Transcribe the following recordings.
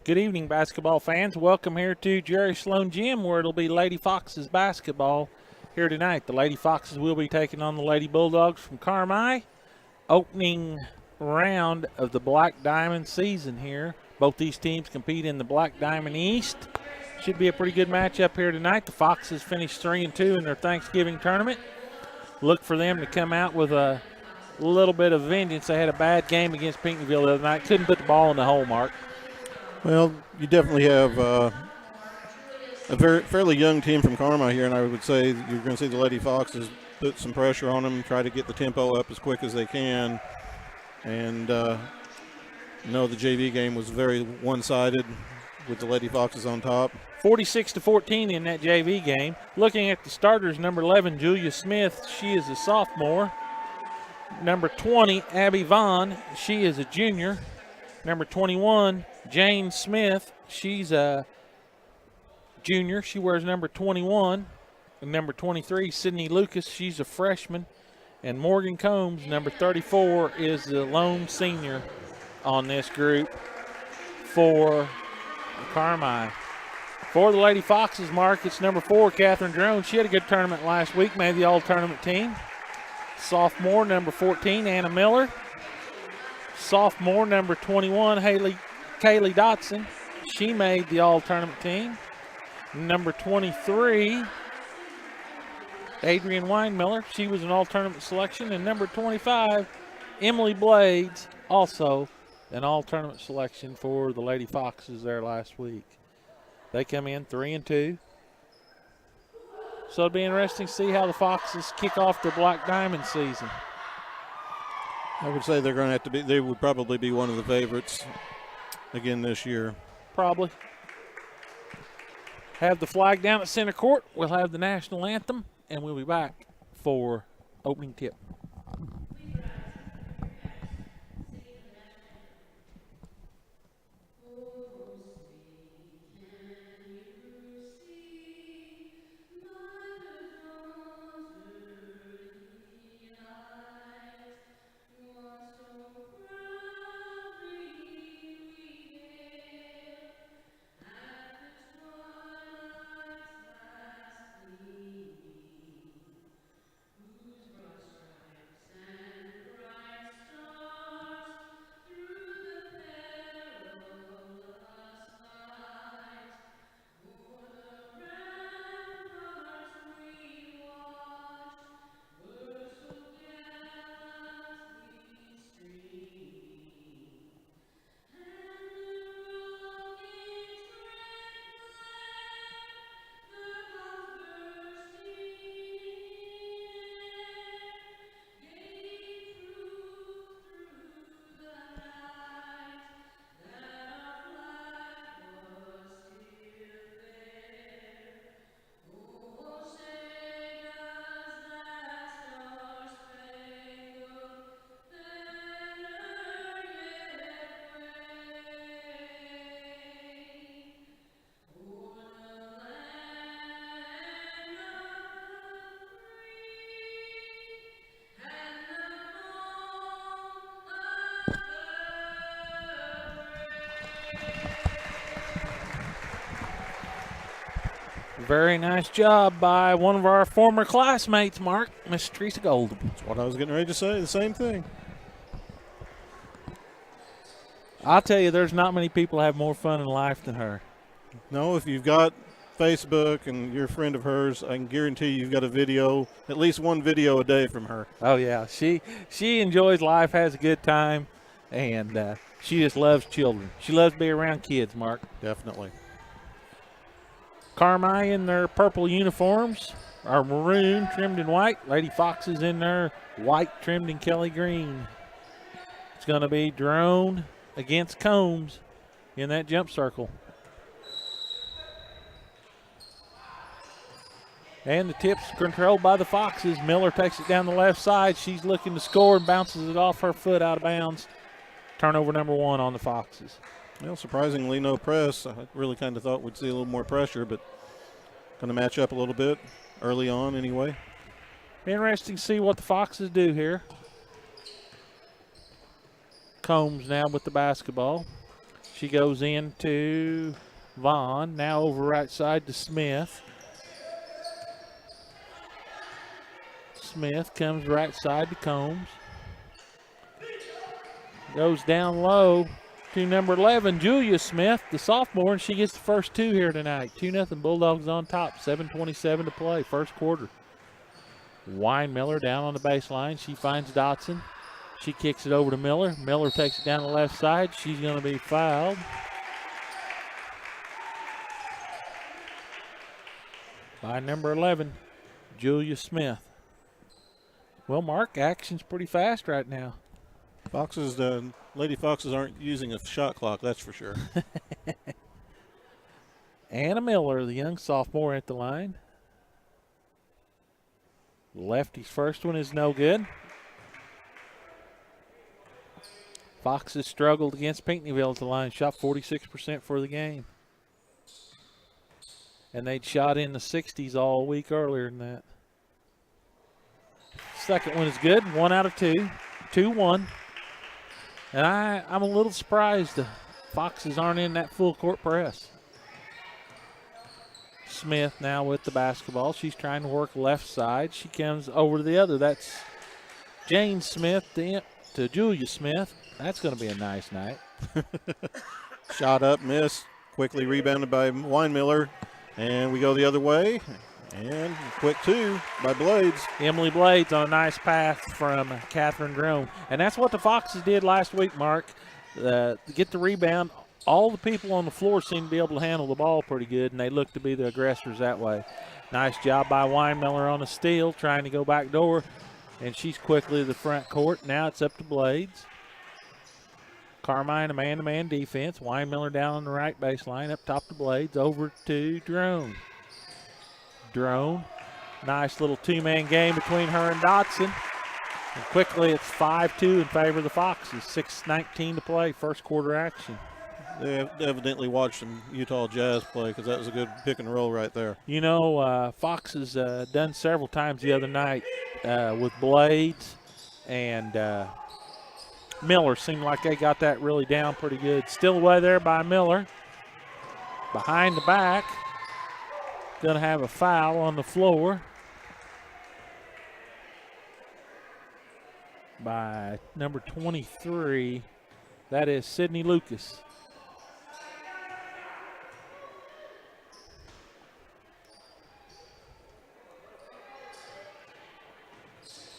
Good evening, basketball fans. Welcome here to Jerry Sloan Gym, where it'll be Lady Foxes basketball here tonight. The Lady Foxes will be taking on the Lady Bulldogs from Carmi. Opening round of the Black Diamond season here. Both these teams compete in the Black Diamond East. Should be a pretty good matchup here tonight. The Foxes finished 3-2 in their Thanksgiving tournament. Look for them to come out with a little bit of vengeance. They had a bad game against Pinckneyville the other night. Couldn't put the ball in the hole, Mark. Well, you definitely have a fairly young team from Carmi here, and I would say you're going to see the Lady Foxes put some pressure on them, try to get the tempo up as quick as they can. And the JV game was very one-sided with the Lady Foxes on top. 46-14 in that JV game. Looking at the starters, number 11, Julia Smith, she is a sophomore. Number 20, Abby Vaughn, she is a junior. Number 21, Jane Smith, she's a junior. She wears number 21. And number 23, Sydney Lucas, she's a freshman. And Morgan Combs, number 34, is the lone senior on this group for Carmi. For the Lady Foxes, Mark, it's number 4, Catherine Drone. She had a good tournament last week, made the all-tournament team. Sophomore, number 14, Anna Miller. Sophomore, number 21, Kaylee Dotson. She made the all-tournament team. Number 23, Adrian Weinmiller. She was an all-tournament selection. And number 25, Emily Blades, also an all-tournament selection for the Lady Foxes there last week. They come in 3-2. So it'll be interesting to see how the Foxes kick off their Black Diamond season. I would say they're going to have to be, they would probably be one of the favorites again this year. Probably. Have the flag down at center court. We'll have the national anthem, and we'll be back for opening tip. Very nice job by one of our former classmates, Mark, Miss Teresa Goldham. That's what I was getting ready to say, the same thing. I'll tell you, there's not many people have more fun in life than her. No, if you've got Facebook and you're a friend of hers, I can guarantee you've got a video, at least one video a day from her. Oh, yeah. She enjoys life, has a good time, and she just loves children. She loves to be around kids, Mark. Definitely. Carmi in their purple uniforms are maroon trimmed in white. Lady Foxes in their white trimmed in Kelly green. It's going to be Drone against Combs in that jump circle. And the tip's controlled by the Foxes. Miller takes it down the left side. She's looking to score and bounces it off her foot out of bounds. Turnover number 1 on the Foxes. Well, surprisingly, no press. I really kind of thought we'd see a little more pressure, but going to match up a little bit early on anyway. Interesting to see what the Foxes do here. Combs now with the basketball. She goes into Vaughn. Now over right side to Smith. Smith comes right side to Combs. Goes down low to number 11, Julia Smith, the sophomore, and she gets the first two here tonight. 2-0 Bulldogs on top, 7:27 to play, first quarter. Miller down on the baseline. She finds Dotson. She kicks it over to Miller. Miller takes it down the left side. She's going to be fouled by number 11, Julia Smith. Well, Mark, action's pretty fast right now. Lady Foxes aren't using a shot clock, that's for sure. Anna Miller, the young sophomore at the line. Lefty's first one is no good. Foxes struggled against Pinckneyville at the line, shot 46% for the game. And they'd shot in the 60s all week earlier than that. Second one is good, 1 out of 2, 2-1. And I'm a little surprised the Foxes aren't in that full court press. Smith now with the basketball. She's trying to work left side. She comes over to the other. That's Jane Smith to Julia Smith. That's going to be a nice night. Shot up, missed. Quickly rebounded by Miller. And we go the other way. And quick two by Blades. Emily Blades on a nice pass from Catherine Drone. And that's what the Foxes did last week, Mark. Get the rebound. All the people on the floor seem to be able to handle the ball pretty good, and they look to be the aggressors that way. Nice job by Miller on a steal, trying to go back door. And she's quickly to the front court. Now it's up to Blades. Carmine, a man-to-man defense. Miller down on the right baseline, up top to Blades, over to Drone. Drone, nice little two-man game between her and Dotson. And quickly it's 5-2 in favor of the Foxes. 6:19 to play, first quarter action. They evidently watched some Utah Jazz play because that was a good pick and roll right there. You know, Foxes done several times the other night with Blades and Miller. Seemed like they got that really down pretty good. Still away there by Miller. Behind the back. Going to have a foul on the floor by number 23. That is Sydney Lucas.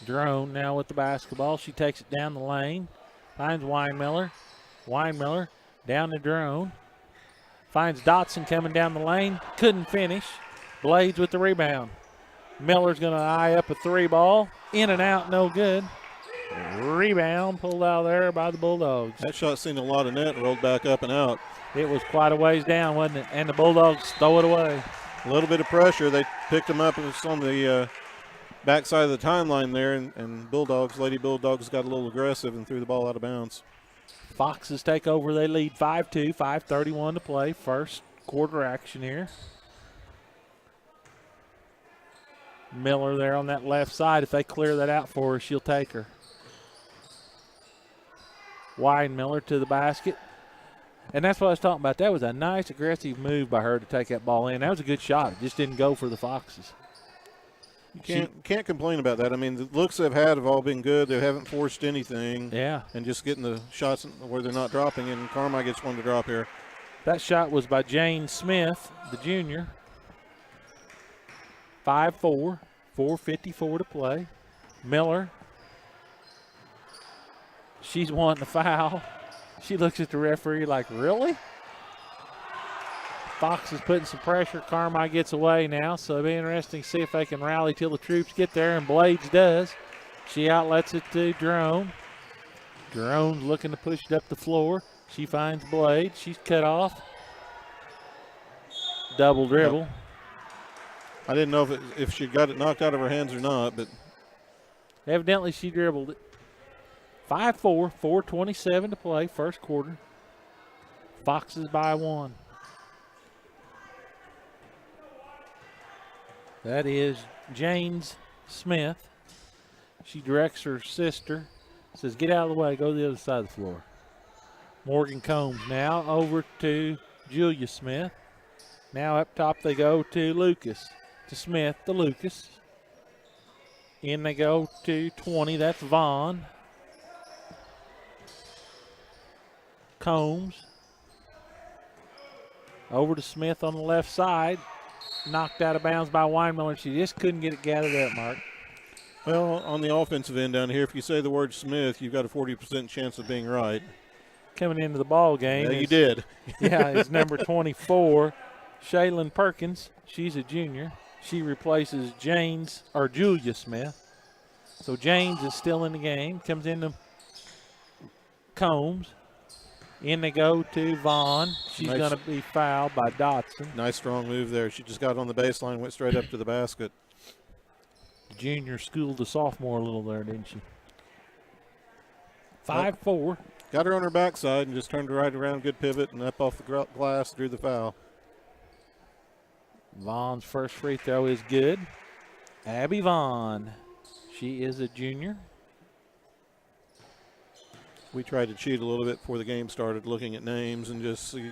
Drone now with the basketball. She takes it down the lane. Finds Miller. Miller down to Drone. Finds Dotson coming down the lane. Couldn't finish. Blades with the rebound. Miller's going to eye up a three ball. In and out, no good. Rebound pulled out there by the Bulldogs. That shot seen a lot of net and rolled back up and out. It was quite a ways down, wasn't it? And the Bulldogs throw it away. A little bit of pressure. They picked him up. It was on the backside of the timeline there, and Lady Bulldogs got a little aggressive and threw the ball out of bounds. Foxes take over. They lead 5-2, 5:31 to play. First quarter action here. Miller there on that left side. If they clear that out for her, she'll take her. Miller to the basket. And that's what I was talking about. That was a nice aggressive move by her to take that ball in. That was a good shot. It just didn't go for the Foxes. You can't complain about that. I mean, the looks they've had have all been good. They haven't forced anything. Yeah. And just getting the shots where they're not dropping, and Carmi gets one to drop here. That shot was by Jane Smith, the junior. 5-4, 4:54 to play. Miller. She's wanting a foul. She looks at the referee like, really? Fox is putting some pressure. Carmi gets away now, so it'll be interesting to see if they can rally till the troops get there, and Blades does. She outlets it to Drone. Drone's looking to push it up the floor. She finds Blades. She's cut off. Double dribble. I didn't know if she got it knocked out of her hands or not, but evidently she dribbled it. 5-4, 4:27 to play, first quarter. Foxes by 1. That is James Smith. She directs her sister, says, get out of the way, go to the other side of the floor. Morgan Combs now over to Julia Smith. Now up top they go to Lucas, to Smith, to Lucas. In they go to 20, that's Vaughn. Combs. Over to Smith on the left side. Knocked out of bounds by Weinmiller. She just couldn't get it gathered up, Mark. Well, on the offensive end down here, if you say the word Smith, you've got a 40% chance of being right. Coming into the ball game. Yeah, you did. Yeah, it's number 24, Shaylin Perkins. She's a junior. She replaces Julia Smith. So James is still in the game. Comes into Combs. In they go to Vaughn. She's going to be fouled by Dotson. Nice strong move there. She just got on the baseline, went straight up to the basket. The junior schooled the sophomore a little there, didn't she? 5-4. Got her on her backside and just turned her right around, good pivot, and up off the glass, drew the foul. Vaughn's first free throw is good. Abby Vaughn. She is a junior. We tried to cheat a little bit before the game started, looking at names and just see.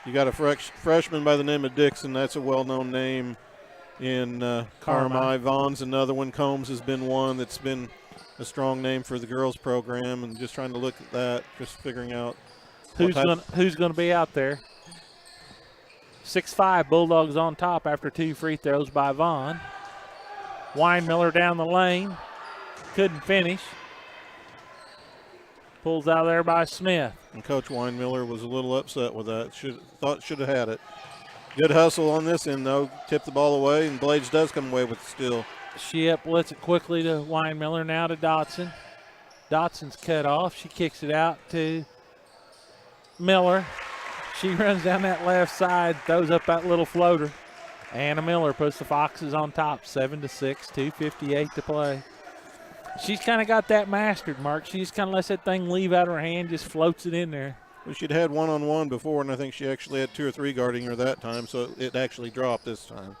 You got a freshman by the name of Dixon. That's a well-known name in Carmi. Vaughn's another one. Combs has been one that's been a strong name for the girls program, and just trying to look at that, just figuring out who's going to be out there. 6'5", Bulldogs on top after 2 free throws by Vaughn. Weinmiller down the lane. Couldn't finish. Pulls out there by Smith. And Coach Weinmiller was a little upset with that. Thought should have had it. Good hustle on this end, though. Tipped the ball away, and Blades does come away with the steal. She uplifts it quickly to Weinmiller, now to Dotson. Dotson's cut off. She kicks it out to Miller. She runs down that left side, throws up that little floater. Anna Miller puts the Foxes on top, 7-6, 2:58 to play. She's kind of got that mastered, Mark. She just kind of lets that thing leave out her hand, just floats it in there. Well, she'd had one-on-one before, and I think she actually had 2 or 3 guarding her that time, so it actually dropped this time.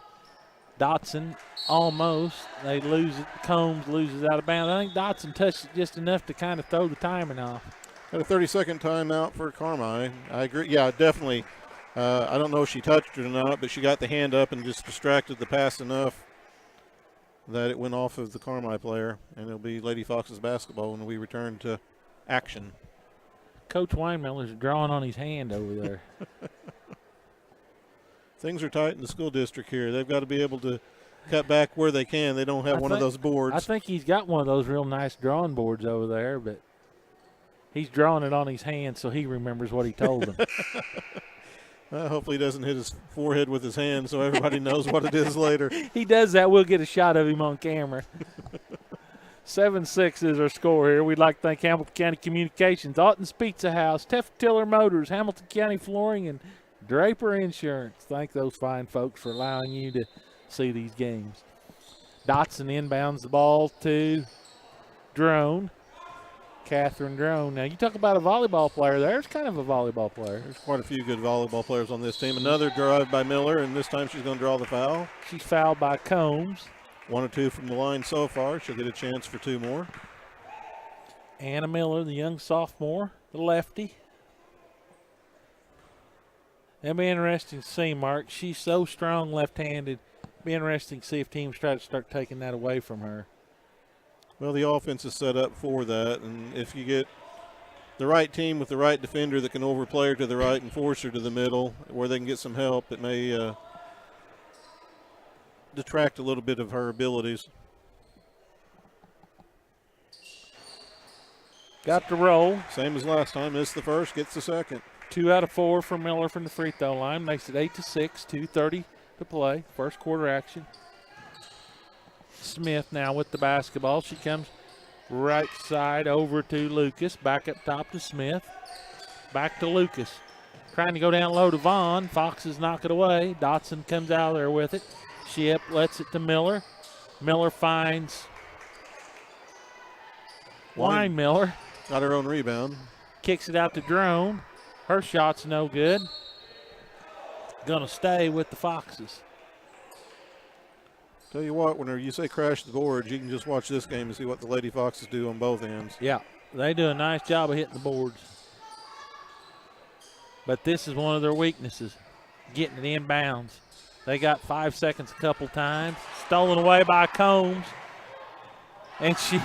Dotson almost. They lose it. Combs loses out of bounds. I think Dotson touched it just enough to kind of throw the timing off. Got a 30-second timeout for Carmi. I agree. Yeah, definitely. I don't know if she touched it or not, but she got the hand up and just distracted the pass enough that it went off of the Carmi player, and it'll be Lady Foxes basketball when we return to action. Coach Weinmiller's drawing on his hand over there. Things are tight in the school district here. They've got to be able to cut back where they can. They don't have one of those boards. I think he's got one of those real nice drawing boards over there, but he's drawing it on his hand so he remembers what he told them. Hopefully he doesn't hit his forehead with his hand so everybody knows what it is later. He does that. We'll get a shot of him on camera. 7-6 is our score here. We'd like to thank Hamilton County Communications, Alton's Pizza House, Tiller Motors, Hamilton County Flooring, and Draper Insurance. Thank those fine folks for allowing you to see these games. Dotson inbounds the ball to Drone. Catherine Drone. Now, you talk about a volleyball player. There's kind of a volleyball player. There's quite a few good volleyball players on this team. Another drive by Miller, and this time she's going to draw the foul. She's fouled by Combs. 1 or 2 from the line so far. She'll get a chance for 2 more. Anna Miller, the young sophomore, the lefty. It'll be interesting to see, Mark. She's so strong left-handed. It'll be interesting to see if teams try to start taking that away from her. Well, the offense is set up for that, and if you get the right team with the right defender that can overplay her to the right and force her to the middle where they can get some help, it may detract a little bit of her abilities. Got the roll. Same as last time. Missed the first, gets the second. 2 out of 4 for Miller from the free throw line. Makes it 8-6, 2:30 to play. First quarter action. Smith now with the basketball. She comes right side over to Lucas. Back up top to Smith. Back to Lucas. Trying to go down low to Vaughn. Foxes knock it away. Dotson comes out there with it. She lets it to Miller. Miller finds Weinmiller. Got her own rebound. Kicks it out to Drone. Her shot's no good. Gonna stay with the Foxes. Tell you what, whenever you say crash the boards, you can just watch this game and see what the Lady Foxes do on both ends. Yeah, they do a nice job of hitting the boards. But this is one of their weaknesses, getting it inbounds. They got 5 seconds a couple times. Stolen away by Combs. And she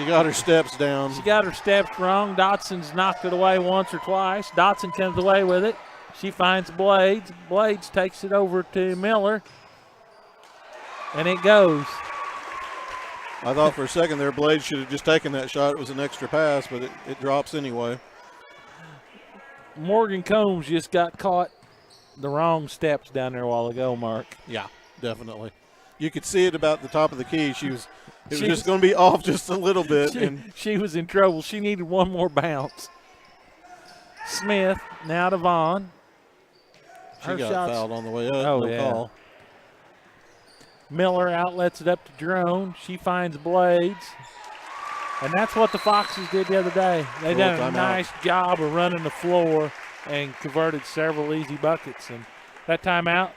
got her steps down. She got her steps wrong. Dotson's knocked it away once or twice. Dotson comes away with it. She finds Blades. Blades takes it over to Miller. And it goes. I thought for a second there Blades should have just taken that shot. It was an extra pass, but it drops anyway. Morgan Combs just got caught the wrong steps down there a while ago, Mark. Yeah, definitely. You could see it about the top of the key. It was just going to be off just a little bit. She was in trouble. She needed one more bounce. Smith now to Vaughn. She got fouled on the way up. Oh, no yeah. call. Miller outlets it up to Drone. She finds Blades. And that's what the Foxes did the other day. They did a nice job of running the floor and converted several easy buckets. And that timeout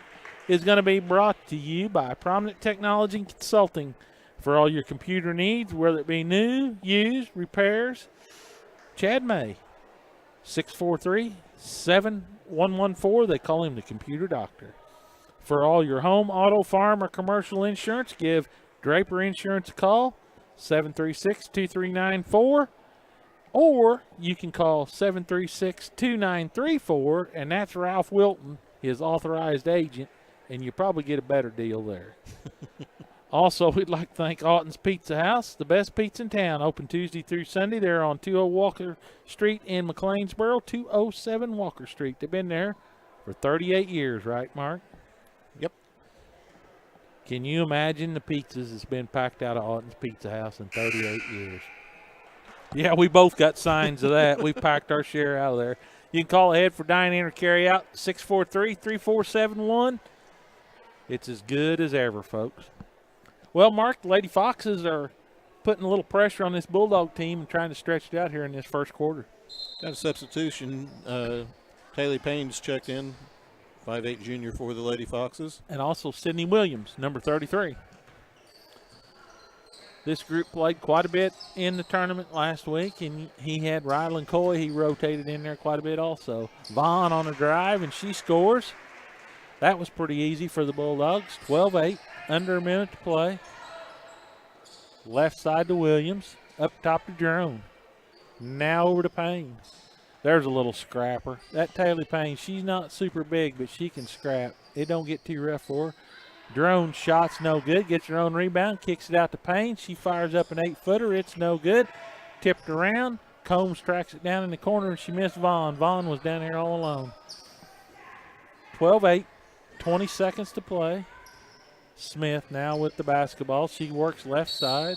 is going to be brought to you by Prominent Technology and Consulting for all your computer needs, whether it be new, used, repairs. Chad May, 643-7114. They call him the Computer Doctor. For all your home, auto, farm, or commercial insurance, give Draper Insurance a call, 736-2394. Or you can call 736-2934, and that's Ralph Wilton, his authorized agent, and you probably get a better deal there. Also, we'd like to thank Alton's Pizza House, the best pizza in town, open Tuesday through Sunday. They're on 20 Walker Street in McLeansboro, 207 Walker Street. They've been there for 38 years, right, Mark? Yep. Can you imagine the pizzas that's been packed out of Alton's Pizza House in 38 years? Yeah, we both got signs of that. We packed our share out of there. You can call ahead for dine-in or carry-out, 643-3471. It's as good as ever, folks. Well, Mark, the Lady Foxes are putting a little pressure on this Bulldog team and trying to stretch it out here in this first quarter. Got a substitution. Taylor Payne's checked in, 5'8" junior for the Lady Foxes. And also Sydney Williams, number 33. This group played quite a bit in the tournament last week, and he had Rylan Coy. He rotated in there quite a bit also. Vaughn on a drive, and she scores. That was pretty easy for the Bulldogs. 12-8, under a minute to play. Left side to Williams, up top to Jerome. Now over to Payne. There's a little scrapper. That Taylor Payne, she's not super big, but she can scrap. It don't get too rough for her. Drone shot's no good. Gets her own rebound, kicks it out to Payne. She fires up an 8-footer. It's no good. Tipped around. Combs tracks it down in the corner, and she missed Vaughn. Vaughn was down there all alone. 12-8, 20 seconds to play. Smith now with the basketball. She works left side.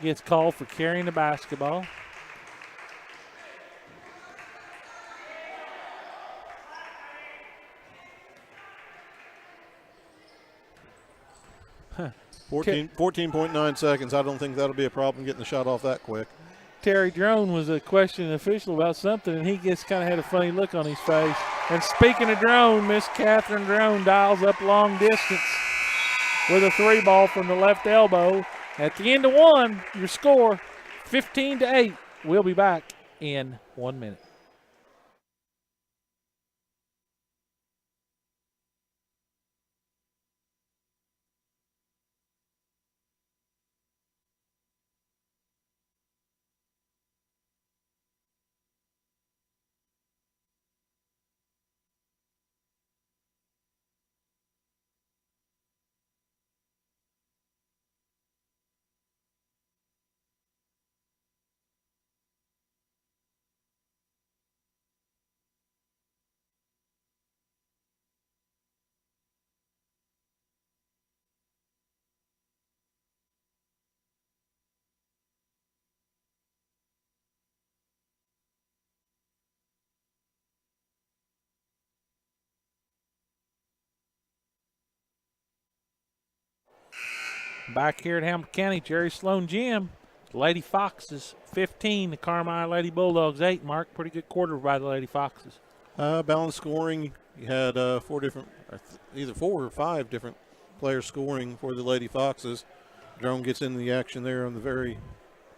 Gets called for carrying the basketball. Huh. 14.9 seconds. I don't think that'll be a problem getting the shot off that quick. Terry Drone was questioning the official about something, and he just kind of had a funny look on his face. And speaking of Drone, Miss Catherine Drone dials up long distance with a 3-ball from the left elbow. At the end of one, your score, 15-8. We'll be back in 1 minute. Back here at Hamilton County, Jerry Sloan Gym. Lady Foxes 15, the Carmi Lady Bulldogs 8. Mark, pretty good quarter by the Lady Foxes. Balanced scoring. You had either 4 or 5 different players scoring for the Lady Foxes. Drone gets into the action there on the very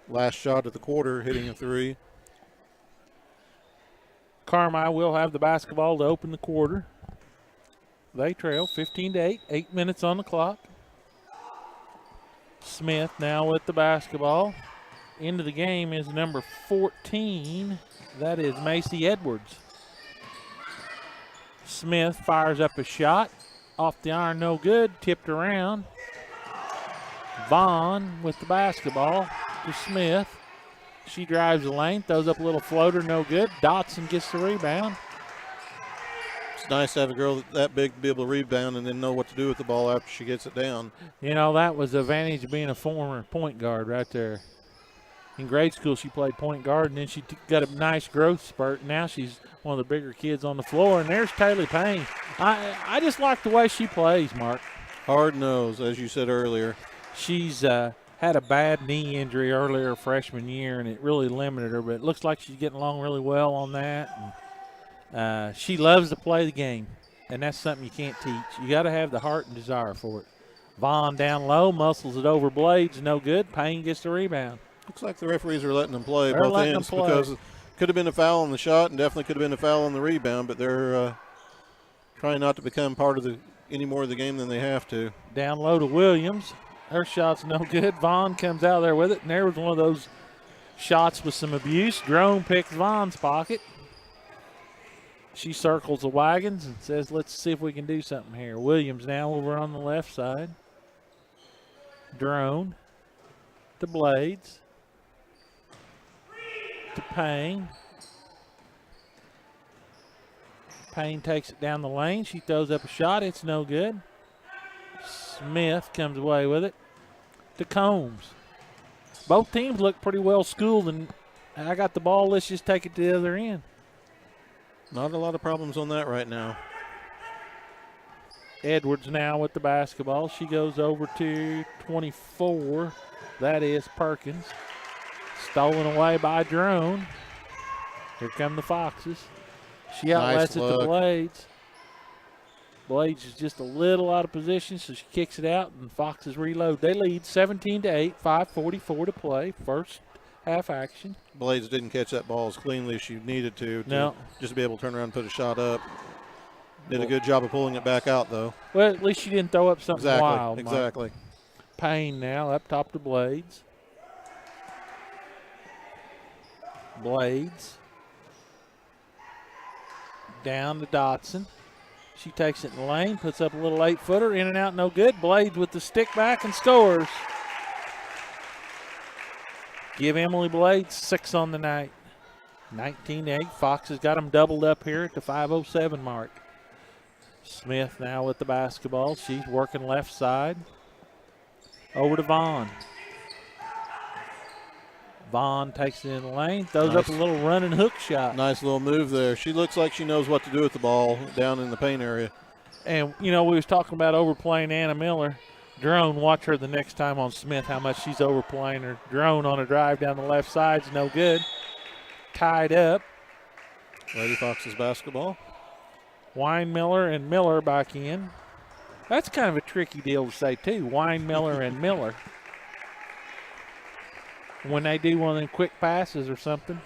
last shot of the quarter, hitting a 3. Carmi will have the basketball to open the quarter. They trail 15-8, 8 minutes on the clock. Smith now with the basketball. Into the game is number 14. That is Macy Edwards. Smith fires up a shot. Off the iron, no good. Tipped around. Vaughn with the basketball to Smith. She drives the lane, throws up a little floater, no good. Dotson gets the rebound. It's nice to have a girl that big to be able to rebound and then know what to do with the ball after she gets it down. You know, that was the advantage of being a former point guard right there. In grade school, she played point guard, and then she got a nice growth spurt. Now she's one of the bigger kids on the floor, and there's Taylor Payne. I just like the way she plays, Mark. Hard nose, as you said earlier. She's had a bad knee injury earlier freshman year, and it really limited her, but it looks like she's getting along really well on that. And she loves to play the game, and that's something you can't teach. You got to have the heart and desire for it. Vaughn down low, muscles it over Blades, no good. Payne gets the rebound. Looks like the referees are letting them play They're both letting ends them play. because it could have been a foul on the shot and definitely could have been a foul on the rebound, but they're trying not to become part of any more of the game than they have to. Down low to Williams. Her shot's no good. Vaughn comes out there with it, and there was one of those shots with some abuse. Drone picks Vaughn's pocket. She circles the wagons and says, let's see if we can do something here. Williams now over on the left side. Drone to Blades. To Payne. Payne takes it down the lane. She throws up a shot. It's no good. Smith comes away with it to Combs. Both teams look pretty well schooled, and I got the ball. Let's just take it to the other end. Not a lot of problems on that right now. Edwards now with the basketball. She goes over to 24. That is Perkins. Stolen away by Drone. Here come the Foxes. She outlets it to Blades. Blades is just a little out of position, so she kicks it out, and Foxes reload. They lead 17-8, 5:44 to play. First half action. Blades didn't catch that ball as cleanly as she needed to just be able to turn around and put a shot up. Did a good job of pulling it back out, though. Well, at least she didn't throw up something wild. Exactly. Payne now up top to Blades. Blades. Down to Dotson. She takes it in the lane, puts up a little 8-footer, in and out, no good. Blades with the stick back and scores. Give Emily Blades 6 on the night. 19-8. Fox has got them doubled up here at the 5:07 mark. Smith now with the basketball. She's working left side. Over to Vaughn. Vaughn takes it in the lane, throws up a little running hook shot. Nice little move there. She looks like she knows what to do with the ball down in the paint area. And, you know, we was talking about overplaying Anna Miller. Drone, watch her the next time on Smith, how much she's overplaying her. Drone on a drive down the left side's no good. Tied up. Lady Fox's basketball. Miller and Miller back in. That's kind of a tricky deal to say, too. Miller and Miller. When they do one of them quick passes or something.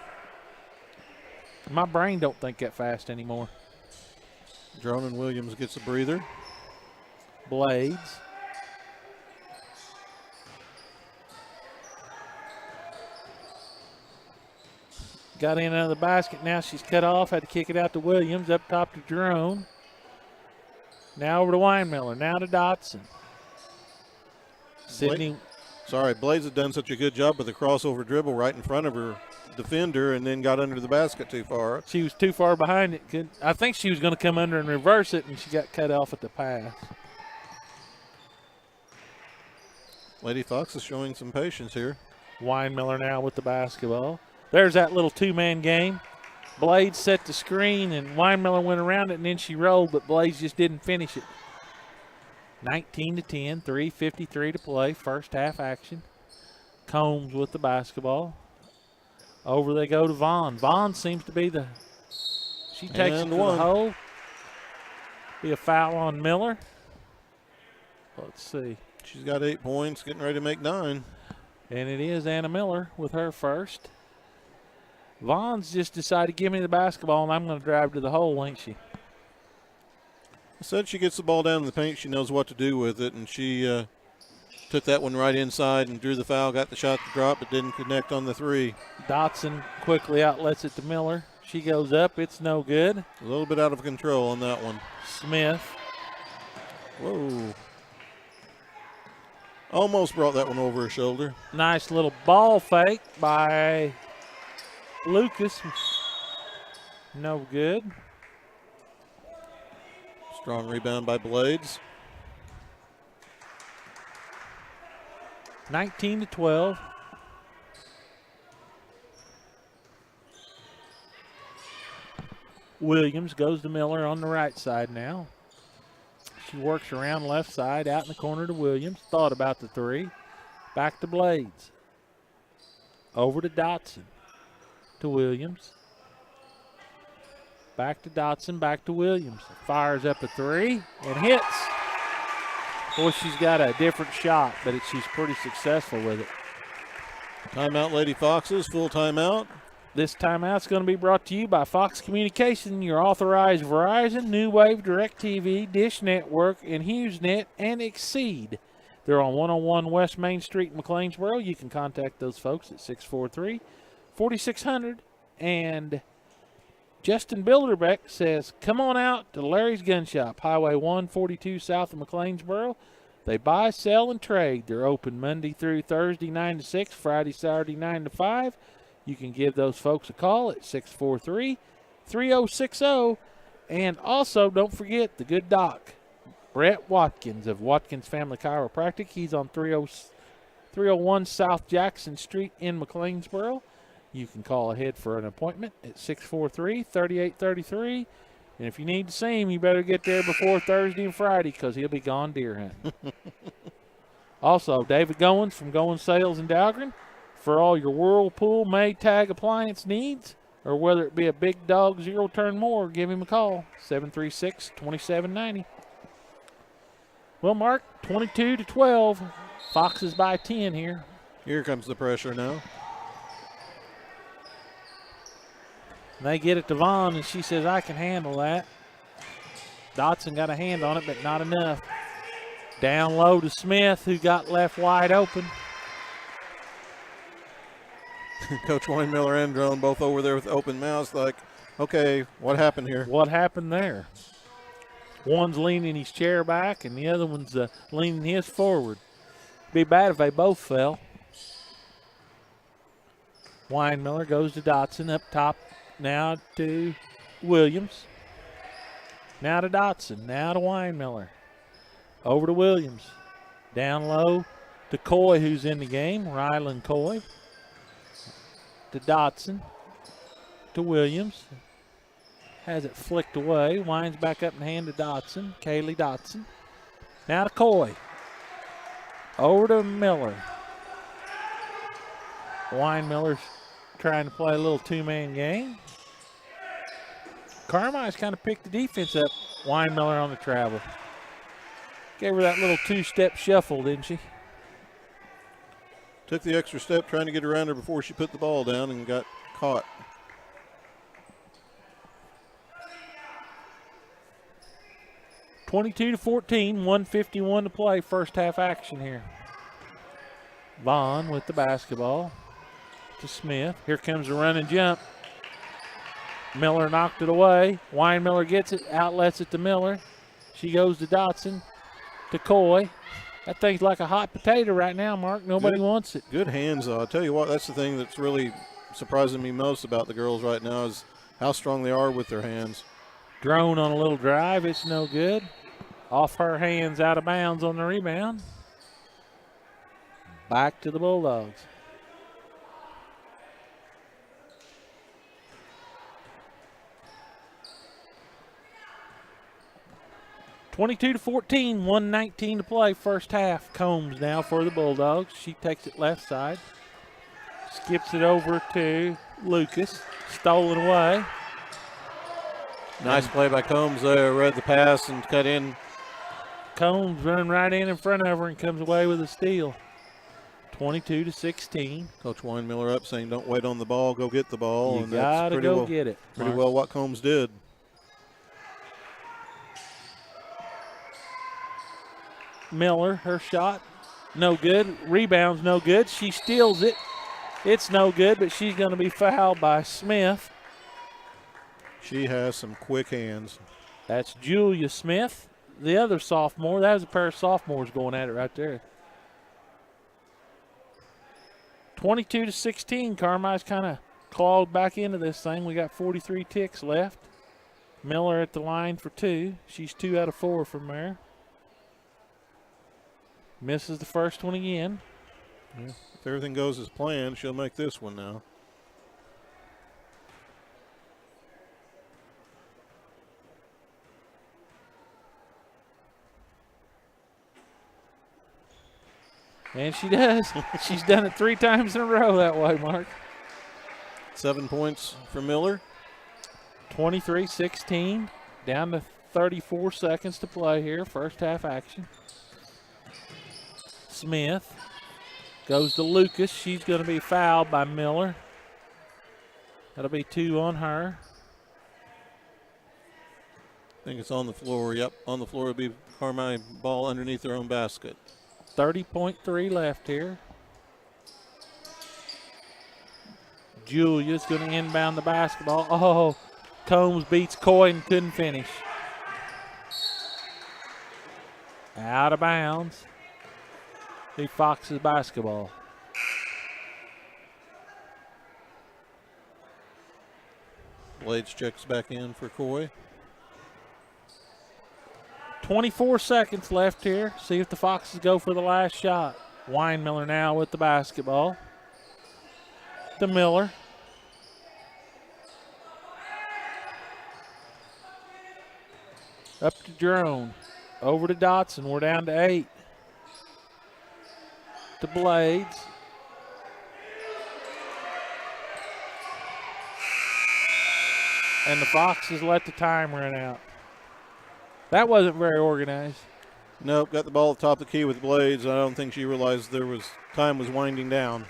My brain don't think that fast anymore. Drone and Williams gets a breather. Blades. Got in out of the basket. Now she's cut off. Had to kick it out to Williams. Up top to Drone. Now over to Miller. Now to Dotson. Sydney. Blades had done such a good job with the crossover dribble right in front of her defender and then got under the basket too far. She was too far behind it. I think she was going to come under and reverse it, and she got cut off at the pass. Lady Fox is showing some patience here. Miller now with the basketball. There's that little two-man game. Blades set the screen, and Miller went around it, and then she rolled, but Blades just didn't finish it. 19-10, 3:53 to play, first half action. Combs with the basketball. Over they go to Vaughn. Vaughn seems to be she takes it to the hole. Be a foul on Miller. Let's see. She's got 8 points, getting ready to make 9. And it is Anna Miller with her first. Vaughn's just decided to give me the basketball, and I'm going to drive to the hole, ain't she? Said she gets the ball down in the paint, she knows what to do with it, and she took that one right inside and drew the foul, got the shot to drop, but didn't connect on the three. Dotson quickly outlets it to Miller. She goes up. It's no good. A little bit out of control on that one. Smith. Whoa. Almost brought that one over her shoulder. Nice little ball fake by Lucas. No good. Strong rebound by Blades. 19-12. Williams goes to Miller on the right side now. She works around left side, out in the corner to Williams. Thought about the three. Back to Blades. Over to Dotson. To Williams. Back to Dotson, back to Williams. Fires up a three and hits. Boy, she's got a different shot, but she's pretty successful with it. Timeout, Lady Foxes, full timeout. This timeout's going to be brought to you by Fox Communication, your authorized Verizon, New Wave, DirecTV, Dish Network, and HughesNet, and Exceed. They're on 101 West Main Street in McLeansboro. You can contact those folks at 643-4600. And Justin Bilderbeck says, come on out to Larry's Gun Shop, Highway 142 south of McLeansboro. They buy, sell, and trade. They're open Monday through Thursday, 9 to 6, Friday, Saturday, 9 to 5. You can give those folks a call at 643-3060. And also, don't forget the good doc, Brett Watkins of Watkins Family Chiropractic. He's on 301 South Jackson Street in McLeansboro. You can call ahead for an appointment at 643-3833. And if you need to see him, you better get there before Thursday and Friday because he'll be gone deer hunting. Also, David Goins from Goins Sales in Dahlgren. For all your Whirlpool Maytag appliance needs, or whether it be a big dog zero-turn mower, give him a call, 736-2790. Well, Mark, 22-12. Foxes by 10 here. Here comes the pressure now. They get it to Vaughn, and she says, I can handle that. Dotson got a hand on it, but not enough. Down low to Smith, who got left wide open. Coach Wayne Miller and Drone both over there with open mouths like, okay, what happened here? What happened there? One's leaning his chair back, and the other one's leaning his forward. Be bad if they both fell. Weinmiller goes to Dotson up top. Now to Williams. Now to Dotson. Now to Weinmiller. Over to Williams. Down low to Coy, who's in the game. Rylan Coy. To Dotson. To Williams. Has it flicked away. Winds back up and hand to Dotson. Kaylee Dotson. Now to Coy. Over to Miller. Weinmiller's trying to play a little two-man game. Carmi's kind of picked the defense up. Weinmiller on the travel. Gave her that little two-step shuffle, didn't she? Took the extra step trying to get around her before she put the ball down and got caught. (22-14), 1:51 to play, first half action here. Vaughn with the basketball to Smith. Here comes a run and jump. Miller knocked it away. Weinmiller gets it, outlets it to Miller. She goes to Dotson, to Coy. That thing's like a hot potato right now, Mark. Nobody wants it. Good hands, though. I'll tell you what, that's the thing that's really surprising me most about the girls right now is how strong they are with their hands. Drone on a little drive. It's no good. Off her hands, out of bounds on the rebound. Back to the Bulldogs. (22-14), 1:19 to play, first half. Combs now for the Bulldogs. She takes it left side. Skips it over to Lucas. Stolen away. Nice play by Combs there. Read the pass and cut in. Combs running right in front of her and comes away with a steal. 22-16. Coach Weinmiller up saying don't wait on the ball, go get the ball. You and got that's to go get it. Pretty Mark. well what Combs did. Miller, her shot, no good. Rebound's no good. She steals it. It's no good, but she's going to be fouled by Smith. She has some quick hands. That's Julia Smith, the other sophomore. That was a pair of sophomores going at it right there. 22-16. Carmi's kind of clawed back into this thing. We got 43 ticks left. Miller at the line for 2. She's 2 out of 4 from there. Misses the first one again. Yeah. If everything goes as planned, she'll make this one now. And she does. She's done it 3 times in a row that way, Mark. 7 points for Miller. 23-16. Down to 34 seconds to play here. First half action. Smith goes to Lucas. She's going to be fouled by Miller. That'll be 2 on her. I think it's on the floor. Yep, on the floor will be Carmi ball underneath their own basket. 30.3 left here. Julia's going to inbound the basketball. Oh, Combs beats Coy and couldn't finish. Out of bounds. He Fox's basketball. Blades checks back in for Coy. 24 seconds left here. See if the Foxes go for the last shot. Weinmiller now with the basketball. To Miller. Up to Jerome. Over to Dotson. We're down to 8. To Blades. And the Foxes let the time run out. That wasn't very organized. Nope, got the ball at the top of the key with Blades. I don't think she realized time was winding down.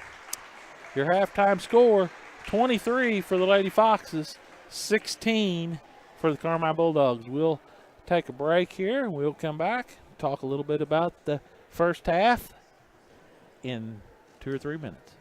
Your halftime score, 23 for the Lady Foxes, 16 for the Carmi Bulldogs. We'll take a break here, and we'll come back, talk a little bit about the first half in 2 or 3 minutes.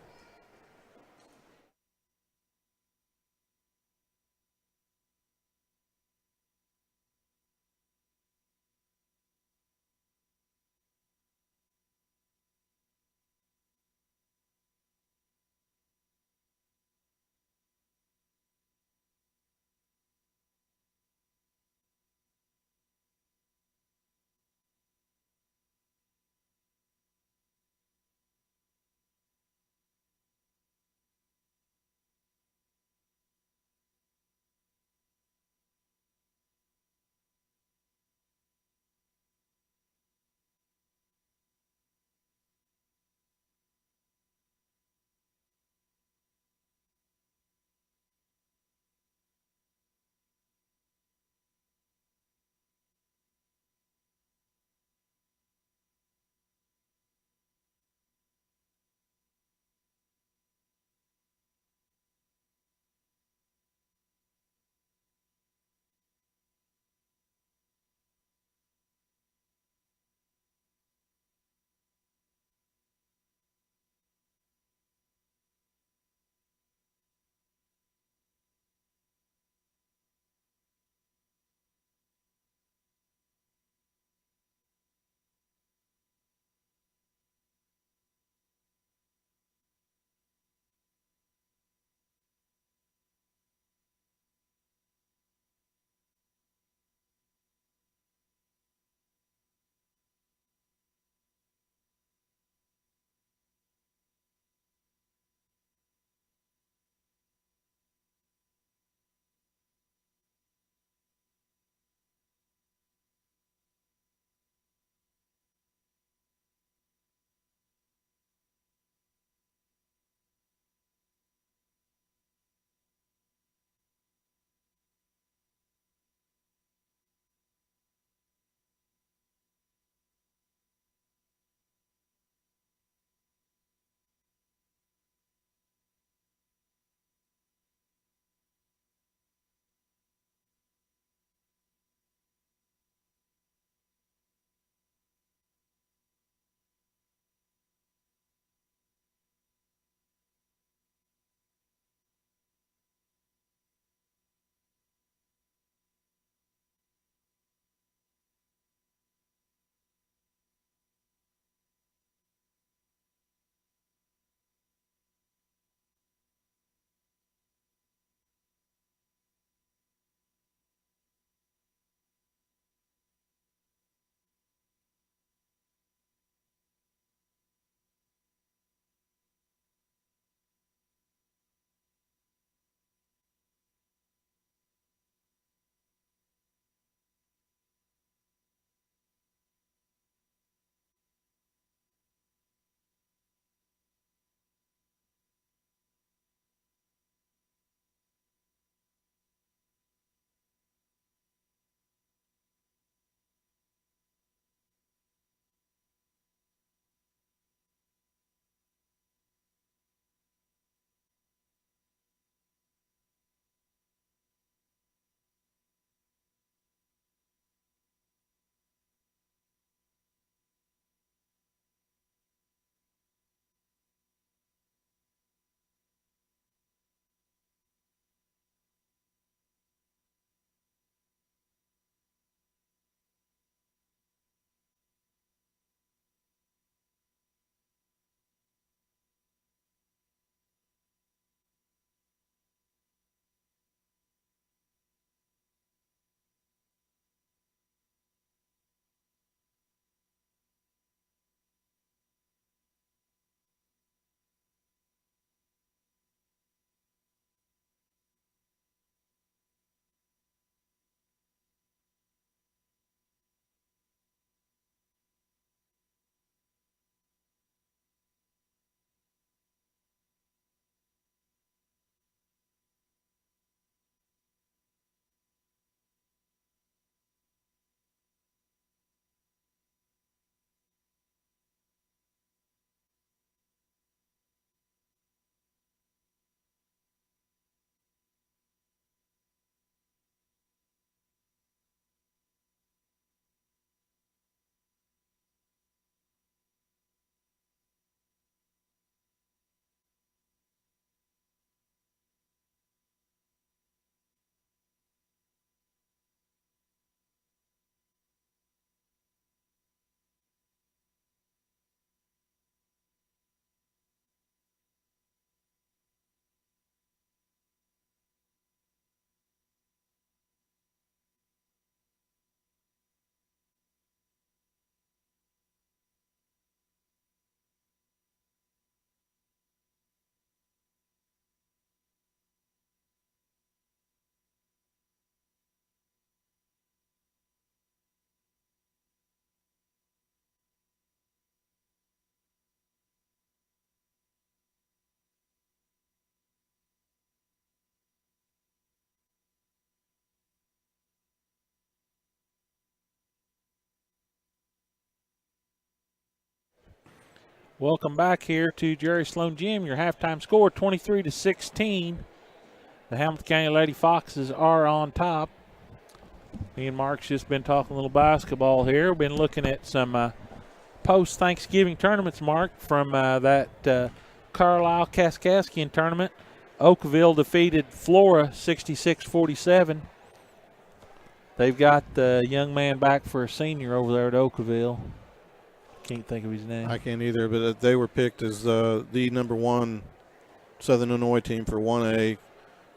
Welcome back here to Jerry Sloan Gym. Your halftime score, 23-16. The Hamilton County Lady Foxes are on top. Me and Mark's just been talking a little basketball here. We've been looking at some post-Thanksgiving tournaments, Mark, from that Carlisle-Kaskaskian tournament. Oakville defeated Flora 66-47. They've got the young man back for a senior over there at Oakville. Can't think of his name. I can't either, but they were picked as the number one Southern Illinois team for 1A.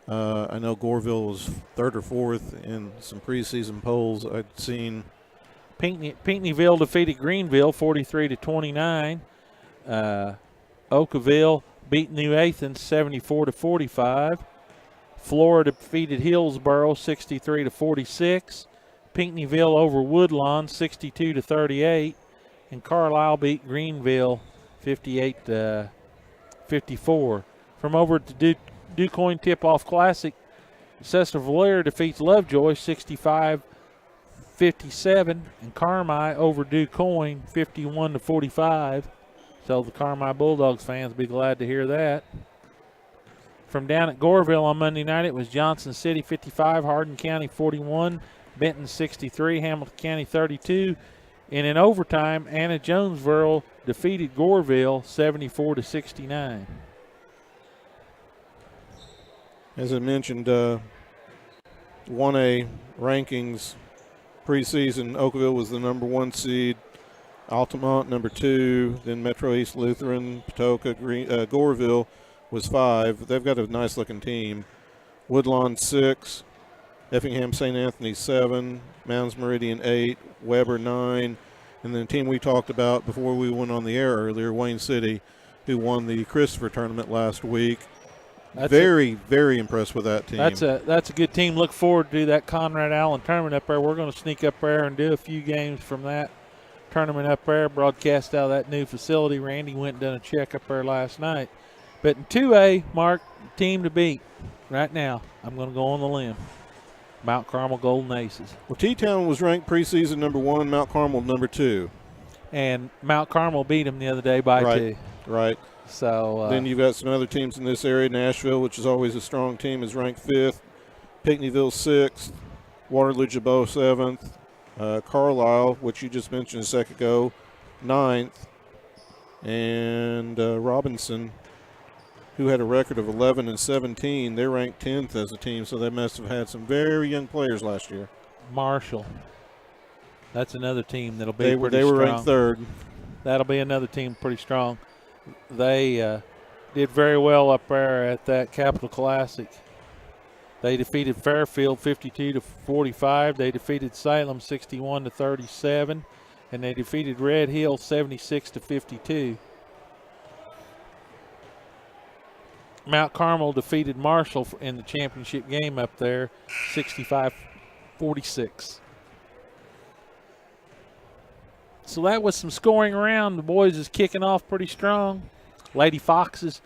I know Goreville was third or fourth in some preseason polls I'd seen. Pinckneyville defeated Greenville 43-29. Oakville beat New Athens 74-45. Florida defeated Hillsboro 63-46. Pinckneyville over Woodlawn 62-38. And Carlisle beat Greenville 58-54. From over at the DuQuoin Tip-Off Classic, Cessna Valera defeats Lovejoy 65-57, and Carmi over DuQuoin 51-45. So the Carmi Bulldogs fans will be glad to hear that. From down at Goreville on Monday night, it was Johnson City 55, Hardin County 41, Benton 63, Hamilton County 32. And in overtime, Anna Jonesboro defeated Goreville 74-69. As I mentioned, 1A rankings preseason, Oakville was the number one seed, Altamont number 2, then Metro East Lutheran, Patoka, Goreville was 5. They've got a nice-looking team. Woodlawn 6, Effingham St. Anthony 7, Mounds Meridian 8, Weber 9, and then the team we talked about before we went on the air earlier, Wayne City, who won the Christopher tournament last week. Very impressed with that team. That's a good team. Look forward to that Conrad Allen tournament up there. We're going to sneak up there and do a few games from that tournament up there, broadcast out of that new facility. Randy went and done a check up there last night. But in 2A, Mark, team to beat right now, I'm going to go on the limb. Mount Carmel Golden Aces. Well, T-Town was ranked preseason number 1, Mount Carmel number 2. And Mount Carmel beat them the other day by 2. Right. So then you've got some other teams in this area. Nashville, which is always a strong team, is ranked 5th. Pinckneyville 6th. Waterloo-Jabot 7th. Carlisle, which you just mentioned a second ago, 9th. And Robinson, who had a record of 11-17, they're ranked 10th as a team, so they must have had some very young players last year. Marshall, that's another team that'll be pretty strong. They were ranked 3rd. That'll be another team pretty strong. They did very well up there at that Capital Classic. They defeated Fairfield 52-45. They defeated Salem 61-37, and they defeated Red Hill 76-52. Mount Carmel defeated Marshall in the championship game up there, 65-46. So that was some scoring around. The boys is kicking off pretty strong. Lady Foxes,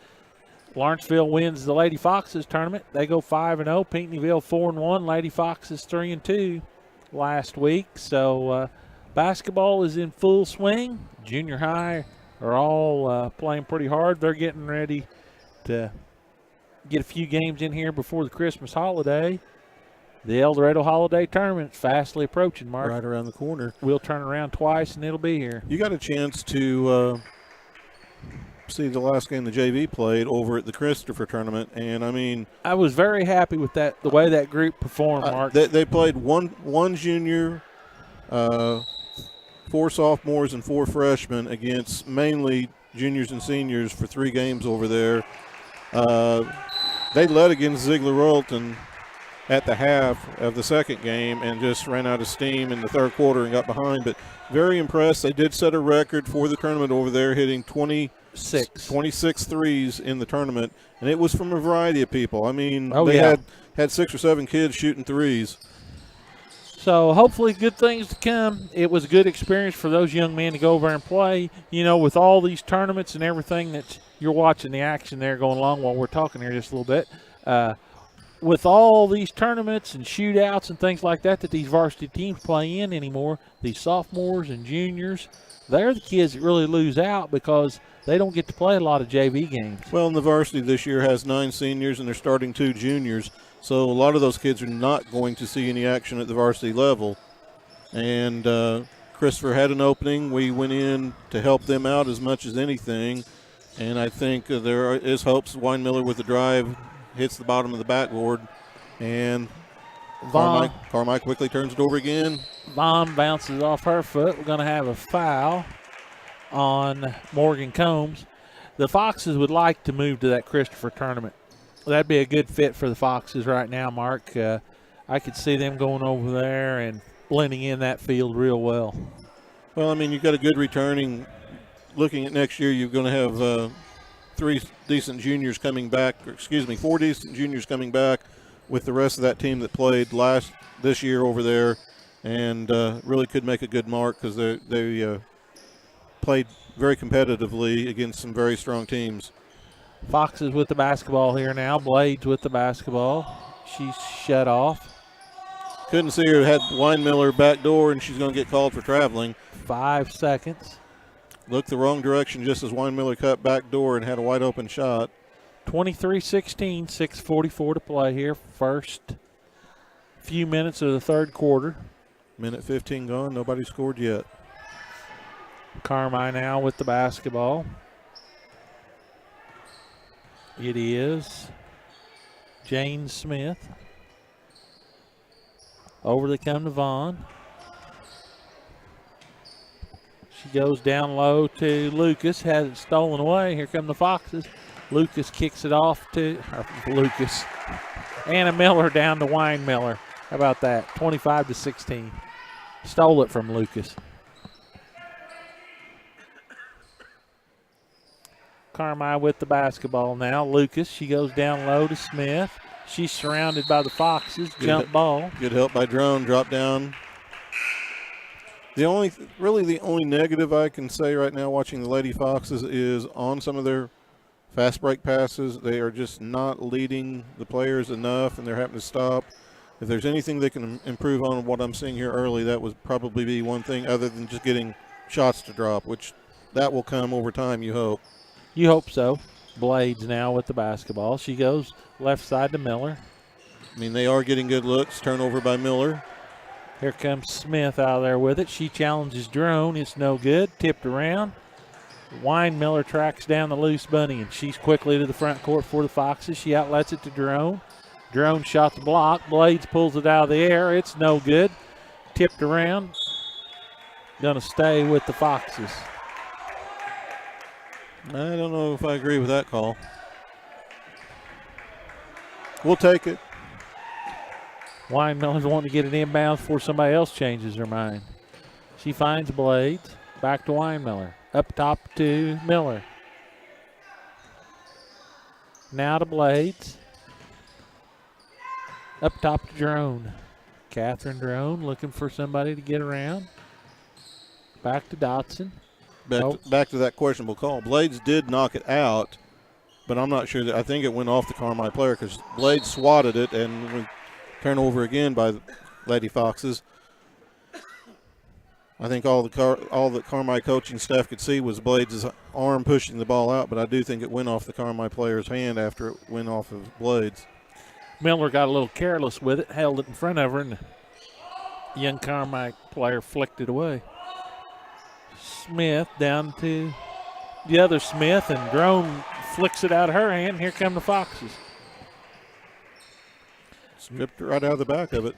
Lawrenceville wins the Lady Foxes tournament. They go 5-0. Pinckneyville 4-1. Lady Foxes 3-2 last week. So basketball is in full swing. Junior high are all playing pretty hard. They're getting ready to get a few games in here before the Christmas holiday. The El Dorado Holiday Tournament is fastly approaching, Mark. Right around the corner. We'll turn around twice, and it'll be here. You got a chance to see the last game the JV played over at the Christopher tournament, and, I mean, I was very happy with that, the way that group performed, Mark. They played one junior, 4 sophomores, and 4 freshmen against mainly juniors and seniors for 3 games over there. They led against Ziegler-Royalton at the half of the second game and just ran out of steam in the third quarter and got behind. But very impressed. They did set a record for the tournament over there, hitting 26 threes in the tournament, and it was from a variety of people. I mean, they had 6 or 7 kids shooting threes. So hopefully good things to come. It was a good experience for those young men to go over and play. You know, with all these tournaments and everything that you're watching the action there going along while we're talking here just a little bit, with all these tournaments and shootouts and things like that these varsity teams play in anymore, these sophomores and juniors, they're the kids that really lose out because they don't get to play a lot of JV games. Well, and the varsity this year has 9 seniors and they're starting 2 juniors, so a lot of those kids are not going to see any action at the varsity level. And Christopher had an opening. We went in to help them out as much as anything, and I think there is hopes. Weinmiller with the drive hits the bottom of the backboard, and Carmi quickly turns it over again. Vaughn bounces off her foot. We're going to have a foul on Morgan Combs. The Foxes would like to move to that Christopher tournament. That'd be a good fit for the Foxes right now, Mark. I could see them going over there and blending in that field real well. Well, I mean, you've got a good returning. Looking at next year, you're going to have 4 decent juniors coming back with the rest of that team that played this year over there, and really could make a good mark because they played very competitively against some very strong teams. Foxes with the basketball here now. Blades with the basketball. She's shut off. Couldn't see her. Had Weinmiller back door, and she's going to get called for traveling. 5 seconds. Looked the wrong direction just as Weinmiller cut back door and had a wide open shot. 23-16, 6:44 to play here. First few minutes of the third quarter. Minute 15 gone. Nobody scored yet. Carmi now with the basketball. It is Jane Smith. Over they come to Vaughn. She goes down low to Lucas. Has it stolen away. Here come the Foxes. Lucas kicks it off to Lucas. Anna Miller down to Weinmiller. How about that? 25-16. Stole it from Lucas. Carmi with the basketball now. Lucas, she goes down low to Smith. She's surrounded by the Foxes. Jump ball. Good help by Drone. Drop down. The only negative I can say right now watching the Lady Foxes is on some of their fast break passes, they are just not leading the players enough, and they're having to stop. If there's anything they can improve on what I'm seeing here early, that would probably be one thing other than just getting shots to drop, which that will come over time, you hope. You hope so. Blades now with the basketball. She goes left side to Miller. I mean, they are getting good looks. Turnover by Miller. Here comes Smith out there with it. She challenges Drone. It's no good. Tipped around. Weinmiller tracks down the loose bunny, and she's quickly to the front court for the Foxes. She outlets it to Drone. Drone shot the block. Blades pulls it out of the air. It's no good. Tipped around. Going to stay with the Foxes. I don't know if I agree with that call. We'll take it. Weinmiller's wanting to get it inbounds before somebody else changes their mind. She finds Blades. Back to Weinmiller. Up top to Miller. Now to Blades. Up top to Drone. Catherine Drone looking for somebody to get around. Back to Dotson. Back to that questionable call. Blades did knock it out, but I'm not sure. I think it went off the Carmi player because Blades swatted it, and we turn over again by the Lady Foxes. I think all the Carmi coaching staff could see was Blades' arm pushing the ball out, but I do think it went off the Carmi player's hand after it went off of Blades. Miller got a little careless with it, held it in front of her, and the young Carmi player flicked it away. Smith down to the other Smith, and Drone flicks it out of her hand. Here come the Foxes. Stripped right out of the back of it.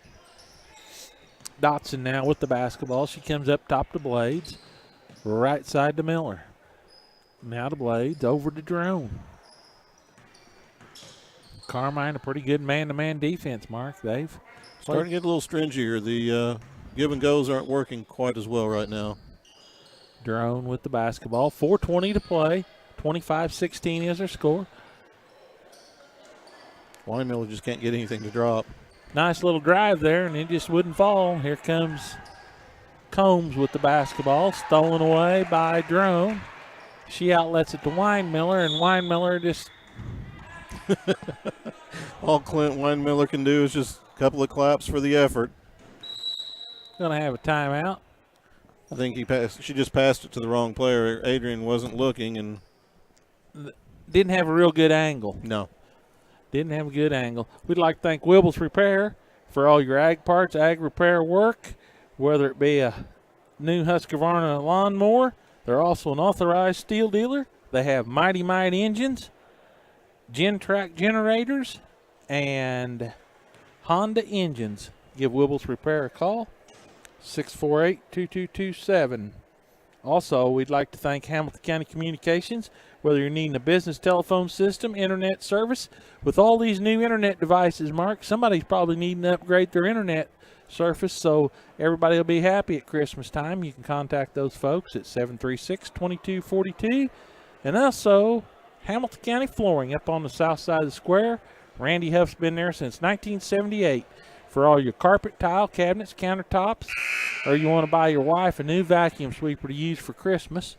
Dotson now with the basketball. She comes up top to Blades. Right side to Miller. Now to Blades. Over to Drone. Carmine, a pretty good man-to-man defense, Mark. They've starting to get a little stringier. The give and goes aren't working quite as well right now. Drone with the basketball. 4:20 to play. 25-16 is their score. Weinmiller just can't get anything to drop. Nice little drive there, and it just wouldn't fall. Here comes Combs with the basketball. Stolen away by Drone. She outlets it to Weinmiller, and Weinmiller just All Clint Weinmiller can do is just a couple of claps for the effort. Going to have a timeout. I think she just passed it to the wrong player. Adrian wasn't looking and didn't have a real good angle. No. Didn't have a good angle. We'd like to thank Wibbles Repair for all your ag parts, ag repair work, whether it be a new Husqvarna lawnmower. They're also an authorized steel dealer. They have Mighty Might engines, Gentrack generators, and Honda engines. Give Wibbles Repair a call, 648-2227. Also, we'd like to thank Hamilton County Communications. Whether you're needing a business telephone system, internet service, with all these new internet devices, Mark, somebody's probably needing to upgrade their internet surface, so everybody will be happy at Christmas time. You can contact those folks at 736-2242. And also, Hamilton County Flooring up on the south side of the square. Randy Huff's been there since 1978 for all your carpet, tile, cabinets, countertops, or you want to buy your wife a new vacuum sweeper to use for Christmas.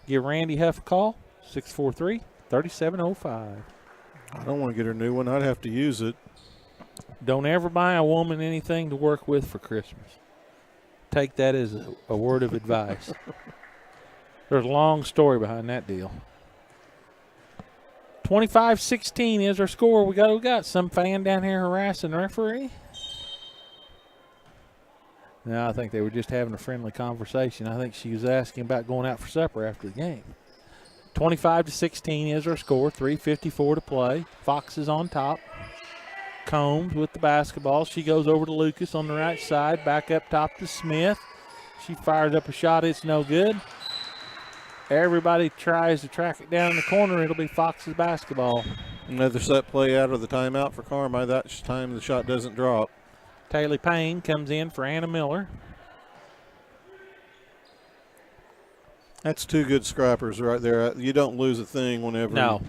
Give Randy Huff a call, 643-3705. I don't want to get her a new one. I'd have to use it. Don't ever buy a woman anything to work with for Christmas. Take that as a word of advice. There's a long story behind that deal. 25-16 is our score. We got some fan down here harassing the referee. No, I think they were just having a friendly conversation. I think she was asking about going out for supper after the game. 25-16 is our score. 3:54 to play. Fox is on top. Combs with the basketball. She goes over to Lucas on the right side. Back up top to Smith. She fires up a shot. It's no good. Everybody tries to track it down in the corner. It'll be Fox's basketball. Another set play out of the timeout for Carmi. That time the shot doesn't drop. Taylor Payne comes in for Anna Miller. That's two good scrappers right there. You don't lose a thing whenever. No.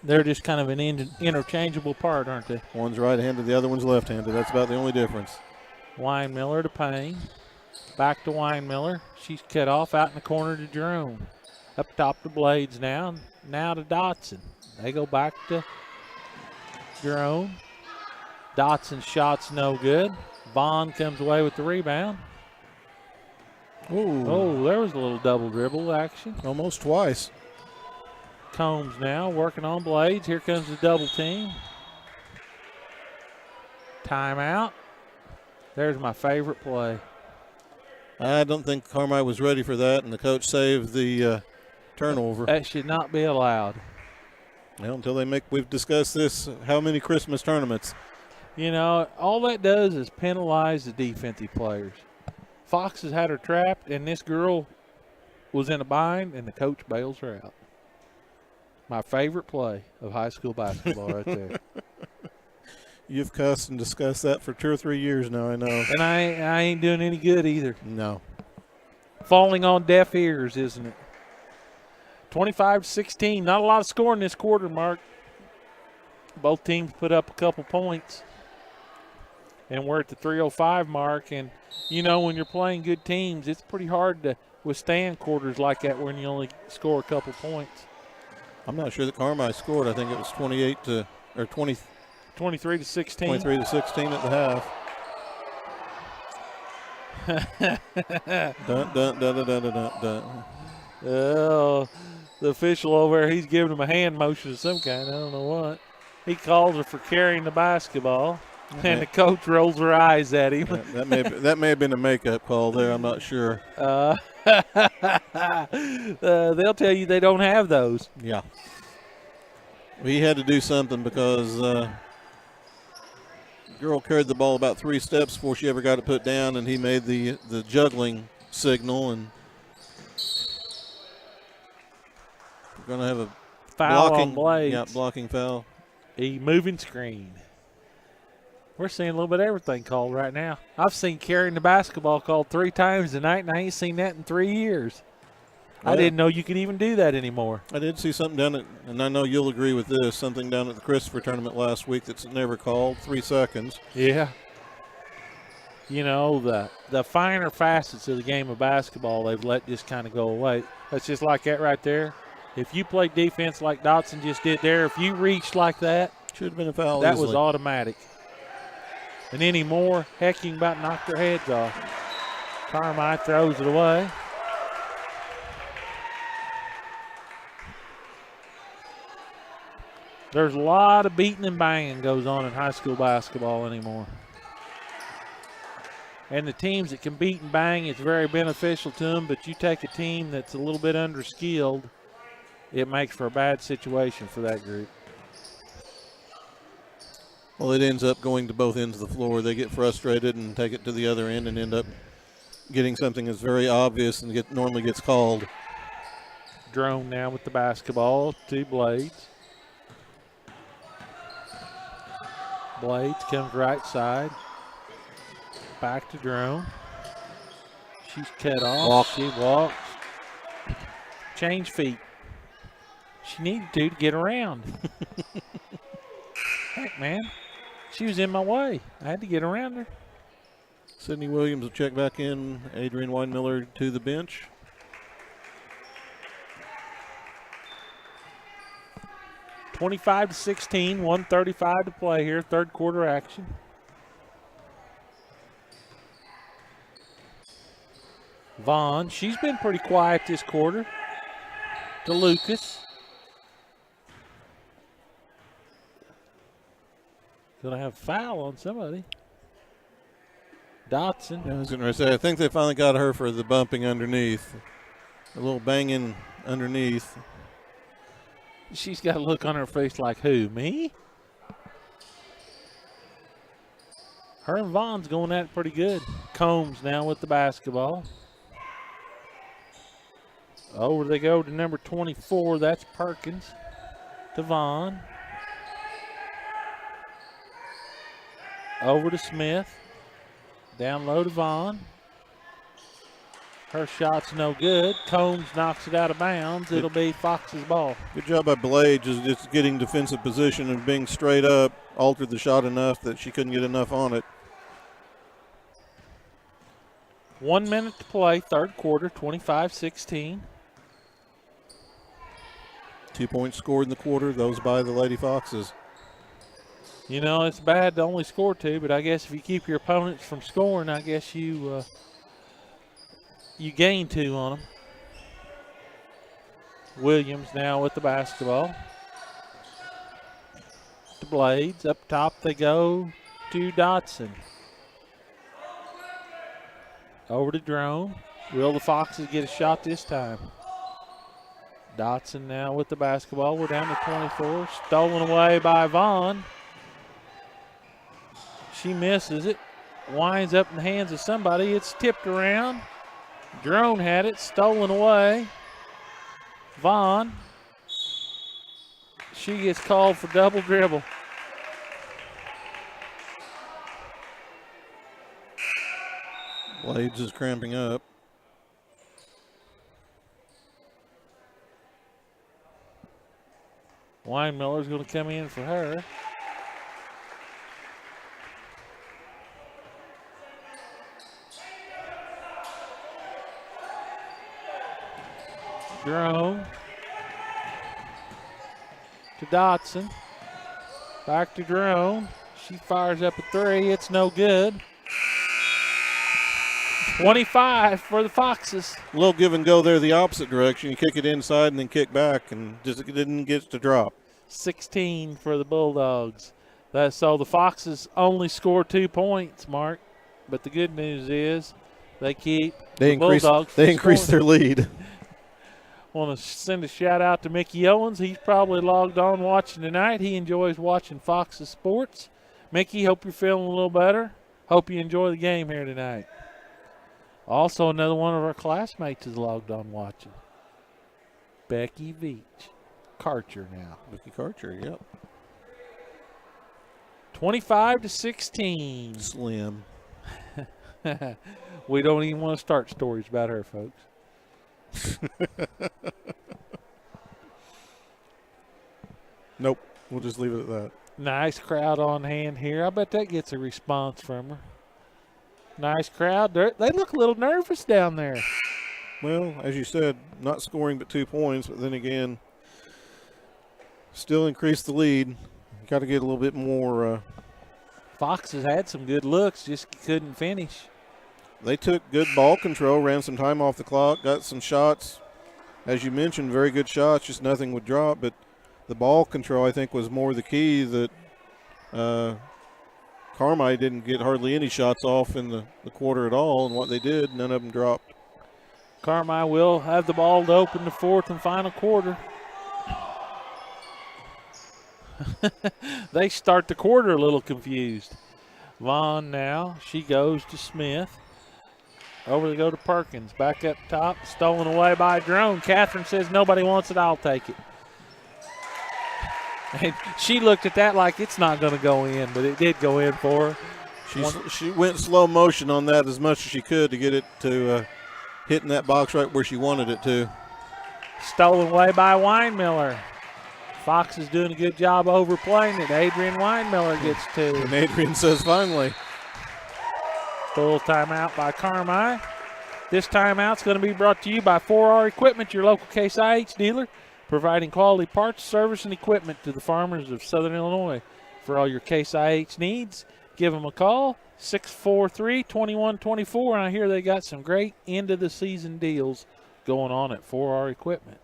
They're just kind of an interchangeable part, aren't they? One's right-handed, the other one's left-handed. That's about the only difference. Weinmiller to Payne. Back to Weinmiller. She's cut off out in the corner to Jerome. Up top to Blades now. Now to Dotson. They go back to Jerome. Dotson's shot's no good. Vaughn comes away with the rebound. Ooh. Oh, there was a little double dribble action. Almost twice. Combs now working on Blades. Here comes the double team. Timeout. There's my favorite play. I don't think Carmi was ready for that, and the coach saved the turnover. That should not be allowed. Well, until we've discussed this, how many Christmas tournaments? You know, all that does is penalize the defensive players. Fox has had her trapped, and this girl was in a bind, and the coach bails her out. My favorite play of high school basketball right there. You've cussed and discussed that for 2 or 3 years now, I know. And I ain't doing any good either. No. Falling on deaf ears, isn't it? 25-16. Not a lot of scoring this quarter, Mark. Both teams put up a couple points. And we're at the 3:05 mark. And, you know, when you're playing good teams, it's pretty hard to withstand quarters like that when you only score a couple points. I'm not sure that Carmi scored. I think it was 23 to 16. 23 to 16 at the half. Dun, dun, dun, dun, dun, dun, dun. Oh, the official over there, he's giving him a hand motion of some kind. I don't know what. He calls her for carrying the basketball, and the coach rolls her eyes at him. That may have been a makeup call there. I'm not sure. They'll tell you they don't have those. Yeah. He had to do something because the girl carried the ball about 3 steps before she ever got it put down, and he made the juggling signal, and we're going to have a foul on Blades. Yeah, blocking foul. A moving screen. We're seeing a little bit of everything called right now. I've seen carrying the basketball called 3 times tonight, and I ain't seen that in 3 years. I didn't know you could even do that anymore. I did see something down at, and I know you'll agree with this, something down at the Christopher tournament last week that's never called, 3 seconds. Yeah. You know, the finer facets of the game of basketball they've let just kind of go away. That's just like that right there. If you play defense like Dotson just did there, if you reach like that, Should have been a foul. That easily. was automatic. And any more, heck, you can about knock their heads off. Carmi throws it away. There's a lot of beating and banging goes on in high school basketball anymore. And the teams that can beat and bang, it's very beneficial to them, but you take a team that's a little bit underskilled, it makes for a bad situation for that group. Well, it ends up going to both ends of the floor. They get frustrated and take it to the other end and end up getting something that's very obvious and normally gets called. Drone now with the basketball, 2 Blades. Blades comes right side. Back to Drone. She's cut off. She walks. Change feet. She needed to get around. Heck, man. She was in my way. I had to get around her. Sydney Williams will check back in. Adrian Weinmiller to the bench. (25-16), 1:35 to play here, third quarter action. Vaughn, she's been pretty quiet this quarter. To Lucas. Gonna have a foul on somebody. Dotson. Yeah, I was going to say, I think they finally got her for the bumping underneath. A little banging underneath. She's got a look on her face like, who, me? Her and Vaughn's going at it pretty good. Combs now with the basketball. Over they go to number 24. That's Perkins. To Vaughn. Over to Smith. Down low to Vaughn. Her shot's no good. Combs knocks it out of bounds. It'll be Fox's ball. Good job by Blade, just getting defensive position and being straight up, altered the shot enough that she couldn't get enough on it. 1 minute to play, third quarter, 25-16. 2 points scored in the quarter, those by the Lady Foxes. You know, it's bad to only score 2, but I guess if you keep your opponents from scoring, I guess you gain 2 on them. Williams now with the basketball. To Blades. Up top they go to Dotson. Over to Drone. Will the Foxes get a shot this time? Dotson now with the basketball. We're down to 24. Stolen away by Vaughn. She misses it. Winds up in the hands of somebody. It's tipped around. Drone had it. Stolen away. Vaughn. She gets called for double dribble. Blades is cramping up. Weinmiller's going to come in for her. Drone to Dotson. Back to Drone. She fires up a 3. It's no good. 25 for the Foxes. A little give and go there the opposite direction. You kick it inside and then kick back, and just it didn't get to drop. 16 for the Bulldogs. So the Foxes only score 2 points, Mark. But the good news is they keep the Bulldogs. They increase their lead. Want to send a shout out to Mickey Owens. He's probably logged on watching tonight. He enjoys watching Fox's sports. Mickey, hope you're feeling a little better. Hope you enjoy the game here tonight. Also, another one of our classmates is logged on watching. Becky Veach. Karcher now. Becky Karcher, yep. 25-16. Slim. We don't even want to start stories about her, folks. Nope. We'll just leave it at that. Nice crowd on hand here. I bet that gets a response from her. Nice crowd. They look a little nervous down there. Well, as you said, not scoring but 2 points, but then again, still increase the lead. got to get a little bit more. Fox has had some good looks, just couldn't finish. They took good ball control, ran some time off the clock, got some shots. As you mentioned, very good shots, just nothing would drop. But the ball control, I think, was more the key that Carmi didn't get hardly any shots off in the quarter at all, and what they did, none of them dropped. Carmi will have the ball to open the fourth and final quarter. They start the quarter a little confused. Vaughn now, she goes to Smith. Over they go to Perkins. Back up top, stolen away by Drone. Catherine says, nobody wants it, I'll take it. And she looked at that like it's not going to go in, but it did go in for her. She went slow motion on that as much as she could to get it to hitting that box right where she wanted it to. Stolen away by Weinmiller. Fox is doing a good job overplaying it. Adrian Weinmiller gets two. And Adrian says, finally. Full timeout by Carmi. This timeout's going to be brought to you by 4R Equipment, your local Case IH dealer, providing quality parts, service, and equipment to the farmers of Southern Illinois. For all your Case IH needs, give them a call, 643-2124. And I hear they got some great end-of-the-season deals going on at 4R Equipment.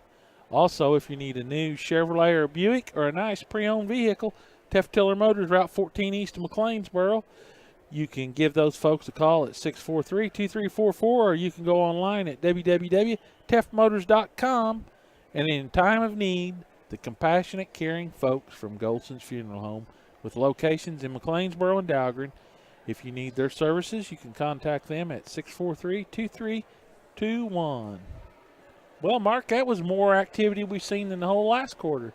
Also, if you need a new Chevrolet or Buick or a nice pre-owned vehicle, Tefteller Motors, Route 14 east of McLeansboro. You can give those folks a call at 643-2344, or you can go online at www.tefmotors.com. And in time of need, the compassionate, caring folks from Goldson's Funeral Home, with locations in McLeansboro and Dahlgren. If you need their services, you can contact them at 643-2321. Well, Mark, that was more activity we've seen in the whole last quarter.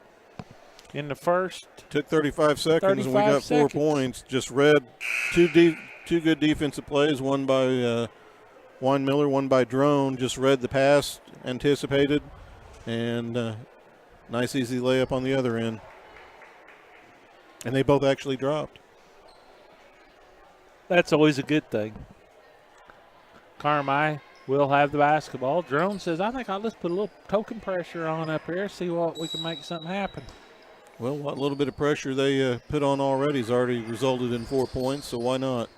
In the first. Took 35 seconds, and we got 4 points. Just read two good defensive plays, one by Weinmiller, one by Drone. Just read the pass, anticipated, and nice easy layup on the other end. And they both actually dropped. That's always a good thing. Carmi will have the basketball. Drone says, I think I'll just put a little token pressure on up here, see what we can make something happen. Well, what little bit of pressure they put on already has already resulted in 4 points, so why not?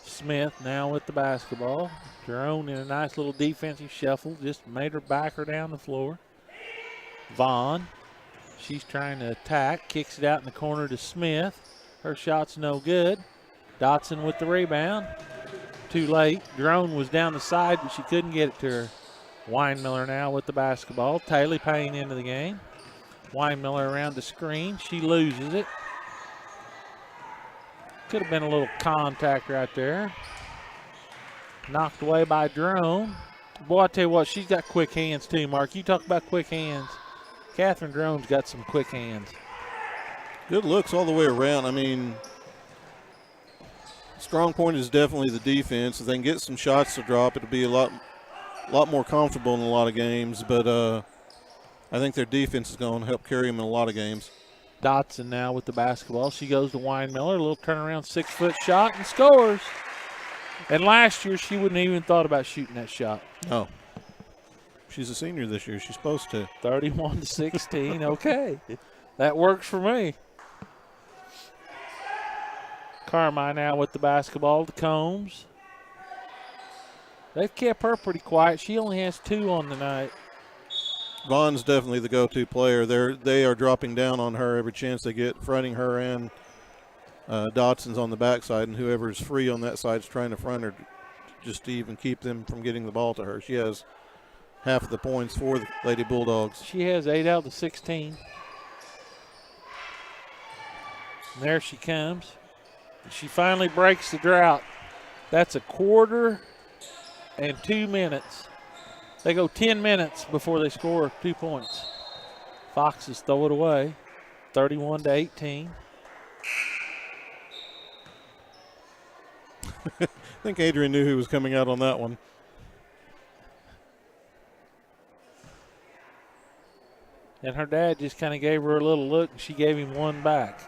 Smith now with the basketball. Drone in a nice little defensive shuffle, just made her back her down the floor. Vaughn, she's trying to attack, kicks it out in the corner to Smith. Her shot's no good. Dotson with the rebound. Too late. Drone was down the side, but she couldn't get it to her. Weinmiller now with the basketball. Taylor Payne into the game. Weinmiller around the screen. She loses it. Could have been a little contact right there. Knocked away by Drone. Boy, I tell you what, she's got quick hands too, Mark. You talk about quick hands. Catherine Drone's got some quick hands. Good looks all the way around. I mean, strong point is definitely the defense. If they can get some shots to drop, it'll be a lot more comfortable in a lot of games. But I think their defense is going to help carry them in a lot of games. Dotson now with the basketball. She goes to Weinmiller, a little turnaround 6-foot shot, and scores. And last year, she wouldn't even thought about shooting that shot. No. She's a senior this year. She's supposed to. 31-16. Okay. That works for me. Carmi now with the basketball to Combs. They've kept her pretty quiet. She only has 2 on the night. Vaughn's definitely the go-to player. They are dropping down on her every chance they get, fronting her, and Dotson's on the backside, and whoever's free on that side is trying to front her just to even keep them from getting the ball to her. She has half of the points for the Lady Bulldogs. She has 8 out of the 16. And there she comes. She finally breaks the drought. That's a quarter and 2 minutes. They go 10 minutes before they score 2 points. Foxes throw it away, 31-18. I think Adrian knew who was coming out on that one. And her dad just kind of gave her a little look, and she gave him one back.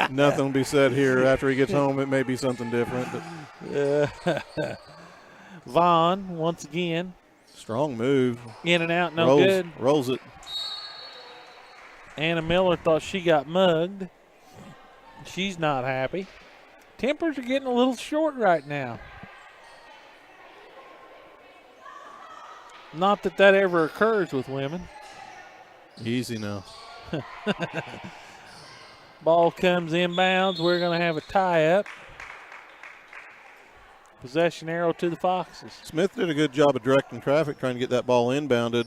Nothing will be said here. After he gets home, it may be something different. But. Vaughn, once again. Strong move. In and out, no good. Rolls it. Anna Miller thought she got mugged. She's not happy. Tempers are getting a little short right now. Not that that ever occurs with women. Easy now. Ball comes inbounds. We're going to have a tie-up. Possession arrow to the Foxes. Smith did a good job of directing traffic, trying to get that ball inbounded.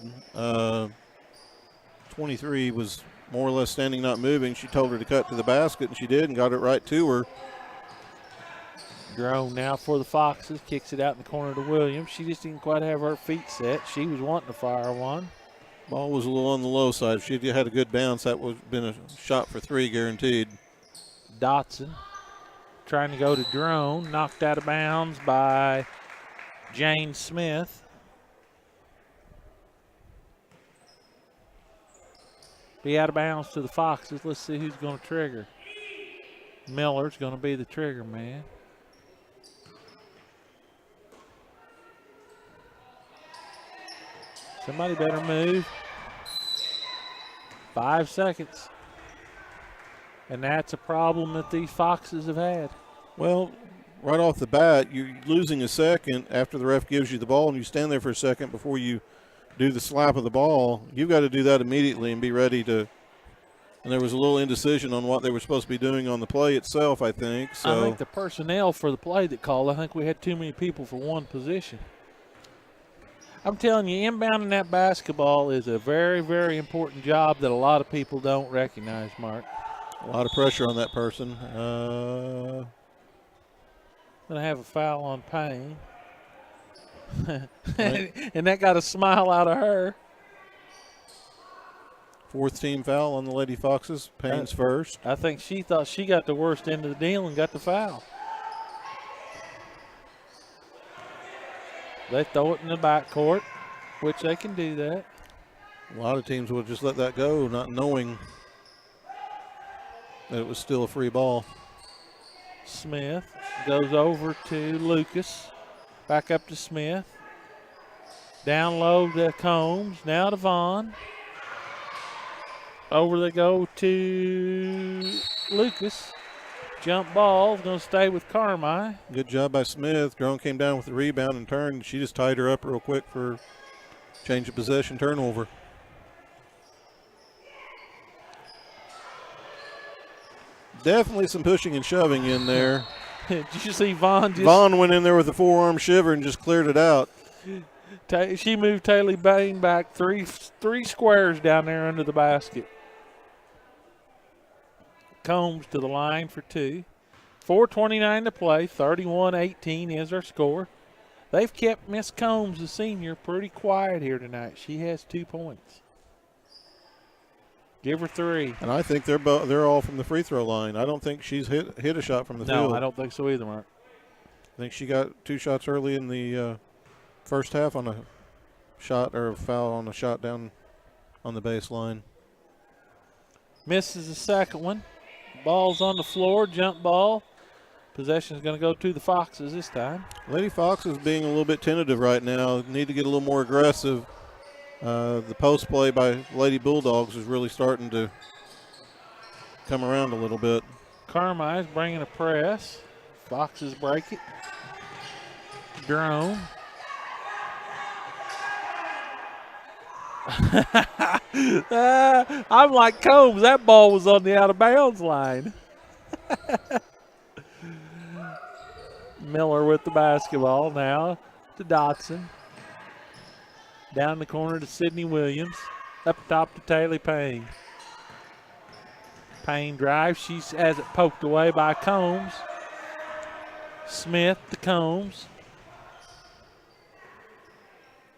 23 was more or less standing, not moving. She told her to cut to the basket, and she did, and got it right to her. Drone now for the Foxes. Kicks it out in the corner to Williams. She just didn't quite have her feet set. She was wanting to fire one. Ball was a little on the low side. If she had a good bounce, that would have been a shot for 3 guaranteed. Dotson trying to go to Drone. Knocked out of bounds by Jane Smith. Be out of bounds to the Foxes. Let's see who's going to trigger. Miller's going to be the trigger man. Somebody better move. 5 seconds. And that's a problem that these Foxes have had. Well, right off the bat, you're losing a second after the ref gives you the ball, and you stand there for a second before you do the slap of the ball. You've got to do that immediately and be ready to. And there was a little indecision on what they were supposed to be doing on the play itself, I think. So I think the personnel for the play that called, I think we had too many people for one position. I'm telling you, inbounding that basketball is a very, very important job that a lot of people don't recognize, Mark. A lot of pressure on that person. Going to have a foul on Payne. And that got a smile out of her. 4th team foul on the Lady Foxes. Payne's first. I think she thought she got the worst end of the deal and got the foul. They throw it in the backcourt, which they can do that. A lot of teams would just let that go, not knowing that it was still a free ball. Smith goes over to Lucas. Back up to Smith. Down low to Combs. Now to Vaughn. Over they go to Lucas. Jump ball. Going to stay with Carmi. Good job by Smith. Drone came down with the rebound and turned. She just tied her up real quick for change of possession turnover. Definitely some pushing and shoving in there. Did you see Vaughn? Vaughn went in there with a forearm shiver and just cleared it out. She moved Taylor Bain back three squares down there under the basket. Combs to the line for 2. 4:29 to play. 31-18 is our score. They've kept Miss Combs, the senior, pretty quiet here tonight. She has 2 points. Give her 3. And I think they're all from the free throw line. I don't think she's hit a shot from the field. No, I don't think so either, Mark. I think she got 2 shots early in the first half on a shot or a foul on a shot down on the baseline. Misses the second one. Ball's on the floor, jump ball. Possession is going to go to the Foxes this time. Lady Foxes being a little bit tentative right now. Need to get a little more aggressive. The post play by Lady Bulldogs is really starting to come around a little bit. Carmi is bringing a press. Foxes break it. Drone. I'm like Combs. That ball was on the out of bounds line. Miller with the basketball now to Dotson. Down the corner to Sydney Williams. Up top to Taylor Payne. Payne drives. She has it poked away by Combs. Smith to Combs.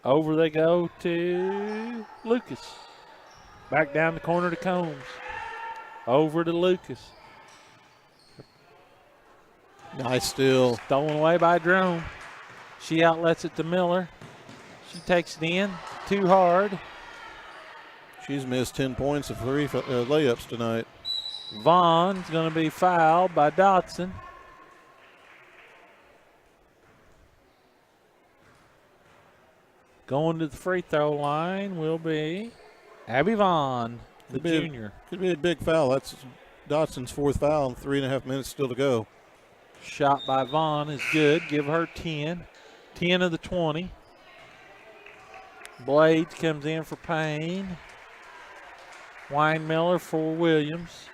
Over they go to Lucas. Back down the corner to Combs. Over to Lucas. Nice steal. Stolen away by Drone. She outlets it to Miller. She takes it in. Too hard. She's missed 10 points of layups tonight. Vaughn's going to be fouled by Dotson. Going to the free throw line will be Abby Vaughn, the junior. Could be a big foul. That's Dotson's fourth foul, 3.5 minutes still to go. Shot by Vaughn is good. Give her 10. 10 of the 20. Blades comes in for Payne. Weinmiller for Williams.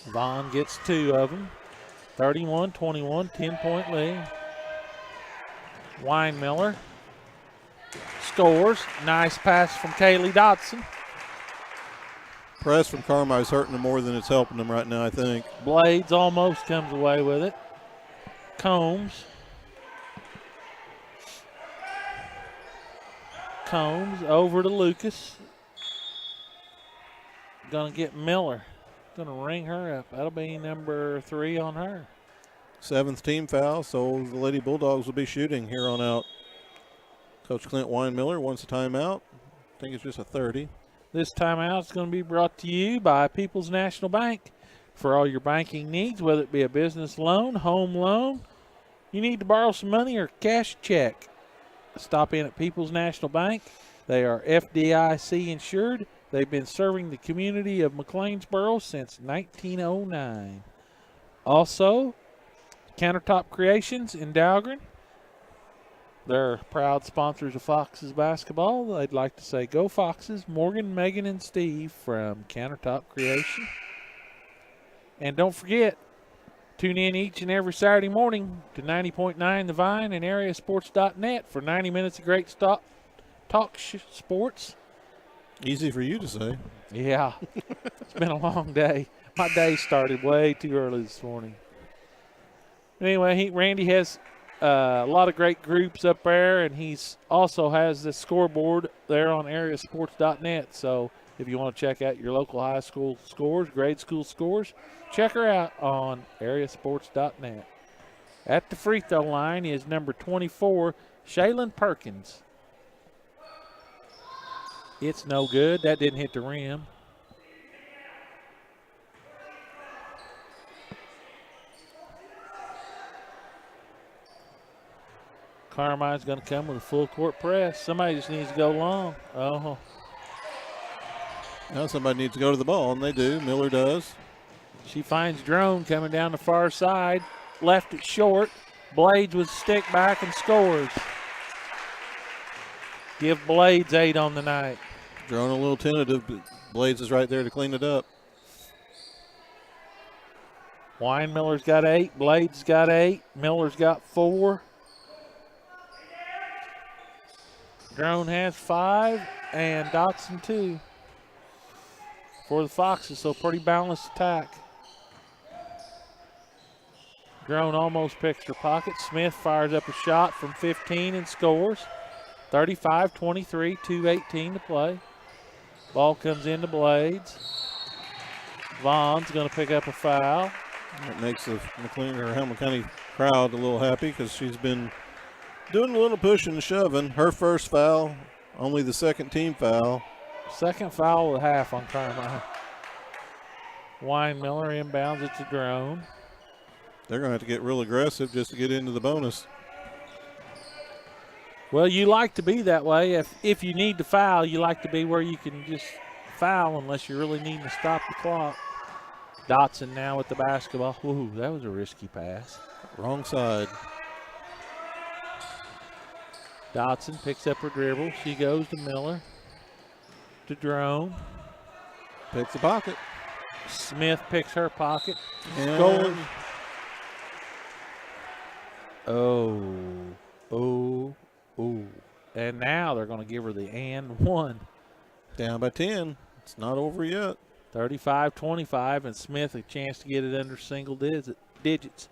Vaughn gets 2 of them. 31-21, 10-point lead. Weinmiller scores. Nice pass from Kaylee Dotson. Press from Carmi is hurting them more than it's helping them right now, I think. Blades almost comes away with it. Combs over to Lucas. Gonna get Miller. Gonna ring her up. That'll be number 3 on her. 7th team foul, so the Lady Bulldogs will be shooting here on out. Coach Clint Weinmiller wants a timeout. I think it's just a 30. This timeout is going to be brought to you by People's National Bank. For all your banking needs, whether it be a business loan, home loan, you need to borrow some money or cash a check, stop in at People's National Bank. They are FDIC insured. They've been serving the community of McLeansboro since 1909. Also, Countertop Creations in Dahlgren. They're proud sponsors of Foxes basketball. They'd like to say go Foxes. Morgan, Megan, and Steve from Countertop Creation. And don't forget, tune in each and every Saturday morning to 90.9 The Vine and AreaSports.net for 90 minutes of great talk sports. Easy for you to say. Yeah, it's been a long day. My day started way too early this morning. Anyway, Randy has a lot of great groups up there, and he's also has the scoreboard there on AreaSports.net. So if you want to check out your local high school scores, grade school scores, check her out on AreaSports.net. At the free throw line is number 24, Shaylin Perkins. It's no good. That didn't hit the rim. Carmine's going to come with a full court press. Somebody just needs to go long. Oh. Now somebody needs to go to the ball, and they do. Miller does. She finds Drone coming down the far side. Left it short. Blades with stick back and scores. Give Blades 8 on the night. Drone a little tentative, but Blades is right there to clean it up. Weinmiller's got 8. Blades got 8. Miller's got 4. Drone has 5. And Dotson 2. For the Foxes, so pretty balanced attack. Drone almost picks her pocket. Smith fires up a shot from 15 and scores. 35-23, 2:18 to play. Ball comes into Blades. Vaughn's going to pick up a foul. That makes the McLean or Hamilton County crowd a little happy because she's been doing a little pushing and shoving. Her first foul, only the second team foul. Second foul of the half on Carmi. Weinmiller inbounds it to Drone. They're going to have to get real aggressive just to get into the bonus. Well, you like to be that way. If you need to foul, you like to be where you can just foul unless you're really needing to stop the clock. Dotson now with the basketball. Ooh, that was a risky pass. Wrong side. Dotson picks up her dribble. She goes to Miller. To Drone. Picks the pocket. Smith picks her pocket. And Scores. Oh. And now they're going to give her the and one. Down by 10. It's not over yet. 35-25, and Smith a chance to get it under single digits.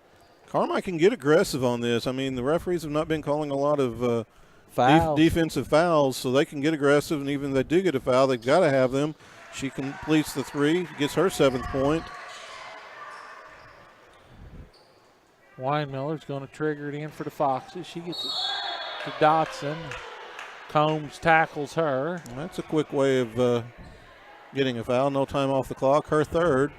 Carmi can get aggressive on this. I mean, the referees have not been calling a lot of Fouls. defensive fouls, so they can get aggressive, and even if they do get a foul, they've got to have them. She completes the 3, gets her 7th point. Weinmiller's going to trigger it in for the Foxes. She gets it to Dotson. Combs tackles her. Well, that's a quick way of getting a foul. No time off the clock. Her 3rd.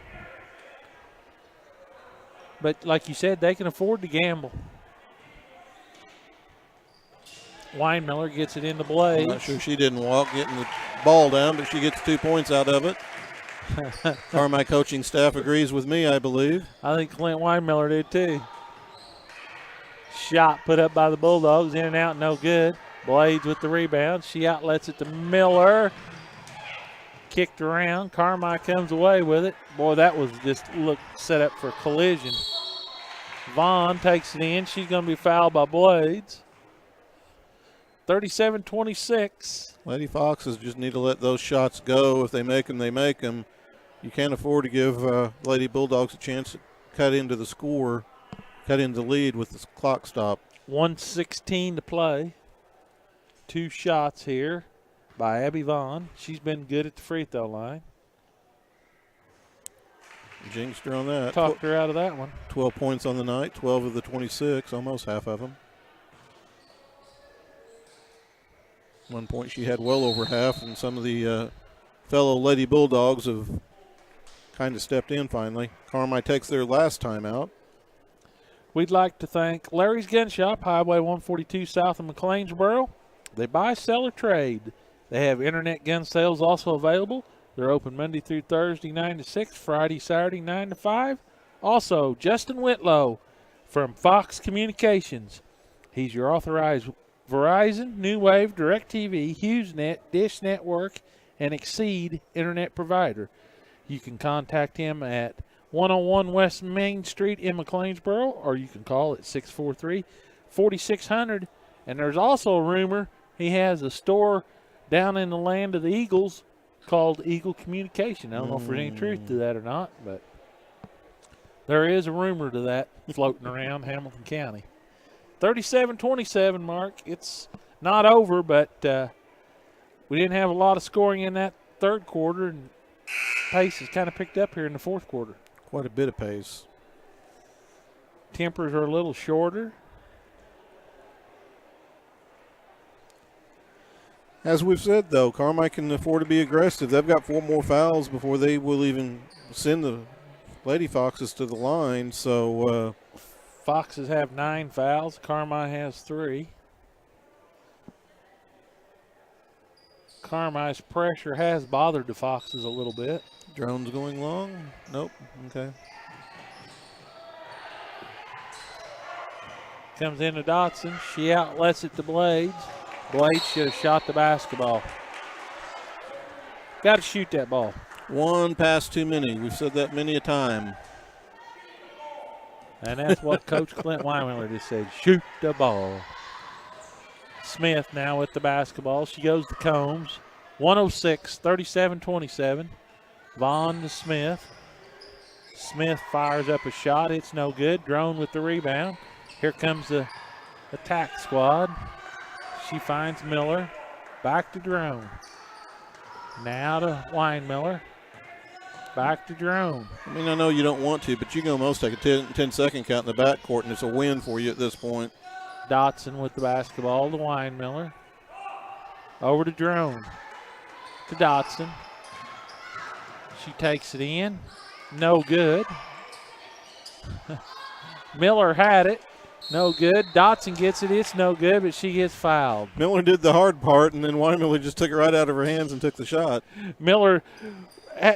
But like you said, they can afford to gamble. Weinmiller gets it into I'm Blades. not sure she didn't walk getting the ball down, but she gets 2 points out of it. Carmi coaching staff agrees with me, I believe. I think Clint Weinmiller did too. Shot put up by the Bulldogs, in and out, no good. Blades with the rebound. She outlets it to Miller. Kicked around. Carmi comes away with it. Boy, that was just set up for collision. Vaughn takes it in. She's going to be fouled by Blades. 37-26. Lady Foxes just need to let those shots go. If they make them, they make them. You can't afford to give Lady Bulldogs a chance to cut into the score, cut into the lead with the clock stop. 1:16 to play. 2 shots here by Abby Vaughn. She's been good at the free throw line. Jinxed her on that. Talked her out of that one. 12 points on the night, 12 of the 26, almost half of them. 1 point she had well over half, and some of the fellow Lady Bulldogs have kind of stepped in finally. Carmi takes their last time out. We'd like to thank Larry's Gun Shop, Highway 142 south of McLeansboro. They buy, sell, or trade. They have internet gun sales also available. They're open Monday through Thursday, 9 to 6, Friday, Saturday, 9 to 5. Also, Justin Whitlow from Fox Communications. He's your authorized Verizon, New Wave, DirecTV, HughesNet, Dish Network, and Exceed internet provider. You can contact him at 101 West Main Street in McLeansboro, or you can call at 643-4600. And there's also a rumor he has a store down in the land of the Eagles called Eagle Communication. I don't know if there's any truth to that or not, but there is a rumor to that floating around Hamilton County. 37-27, Mark. It's not over, but we didn't have a lot of scoring in that third quarter, and pace has kind of picked up here in the fourth quarter. Quite a bit of pace. Tempers are a little shorter. As we've said, though, Carmi can afford to be aggressive. They've got 4 more fouls before they will even send the Lady Foxes to the line. So Foxes have 9 fouls. Carmi has 3. Carmi's pressure has bothered the Foxes a little bit. Drone's going long. Nope. Okay. Comes into Dotson. She outlets it to Blades. Blades should have shot the basketball. Got to shoot that ball. 1 pass too many. We've said that many a time. And that's what Coach Clint Weinmiller just said. Shoot the ball. Smith now with the basketball. She goes to Combs. 106, 37-27. Vaughn to Smith. Smith fires up a shot. It's no good. Drone with the rebound. Here comes the attack squad. She finds Miller. Back to Drone. Now to Weinmiller. Back to Drone. I mean, I know you don't want to, but you can almost take a 10-second count in the backcourt, and it's a win for you at this point. Dotson with the basketball to Weinmiller. Over to Drone. To Dotson. She takes it in. No good. Miller had it. No good. Dotson gets it. It's no good, but she gets fouled. Miller did the hard part, and then Weinmiller just took it right out of her hands and took the shot. Miller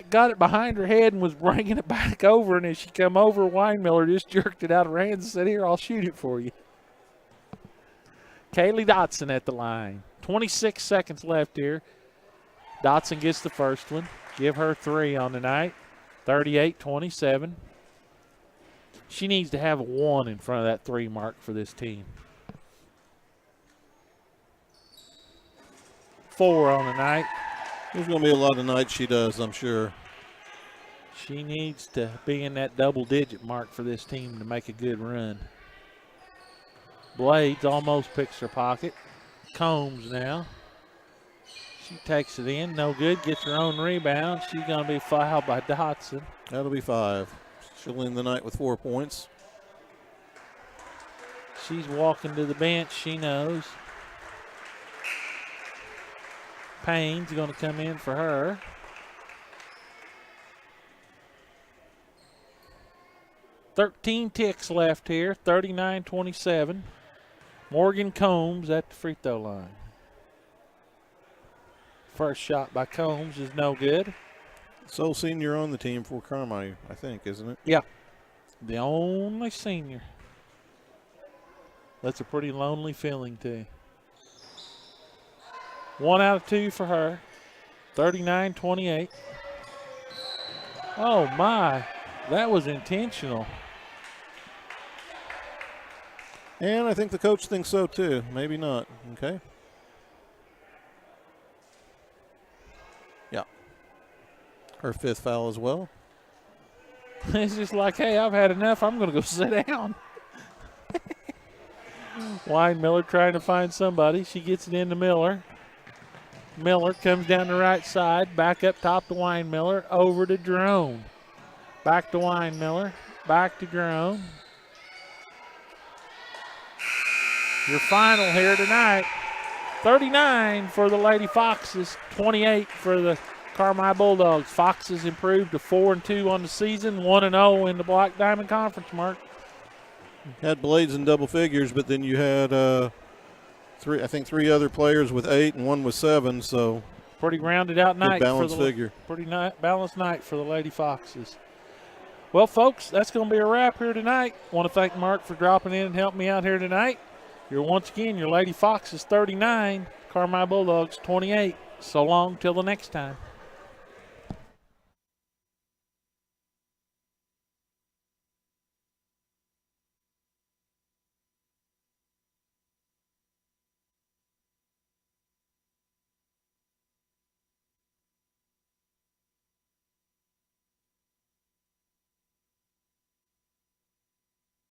got it behind her head and was bringing it back over, and as she come over, Weinmiller just jerked it out of her hands and said, "Here, I'll shoot it for you." Kaylee Dotson at the line. 26 seconds left here. Dotson gets the first one. Give her 3 on the night. 38-27. She needs to have a 1 in front of that 3 mark for this team. 4 on the night. There's going to be a lot of nights she does, I'm sure. She needs to be in that double-digit mark for this team to make a good run. Blades almost picks her pocket. Combs now. She takes it in. No good. Gets her own rebound. She's going to be fouled by Dotson. That'll be 5. She'll end the night with 4 points. She's walking to the bench. She knows. Payne's going to come in for her. "13 ticks left here. 39-27. Morgan Combs at the free throw line. First shot by Combs is no good. Sole senior on the team for Carmi, I think, isn't it? Yeah. The only senior. That's a pretty lonely feeling, too. 1 out of 2 for her. 39-28. Oh, my. That was intentional. And I think the coach thinks so, too. Maybe not. Okay. Yeah. Her 5th foul as well. It's just like, hey, I've had enough. I'm going to go sit down. Miller trying to find somebody. She gets it into Miller. Miller comes down the right side. Back up top to Miller. Over to Drone. Back to Miller. Back to Drone. Your final here tonight. 39 for the Lady Foxes. 28 for the Carmi Bulldogs. Foxes improved to 4-2 on the season. 1-0 in the Black Diamond Conference, Mark. Had Blades in double figures, but then you had three other players with 8 and one with 7. So pretty rounded out night. Balanced figure. Pretty balanced night for the Lady Foxes. Well, folks, that's going to be a wrap here tonight. Want to thank Mark for dropping in and helping me out here tonight. You're once again your Lady Foxes 39, Carmi Bulldogs 28. So long till the next time.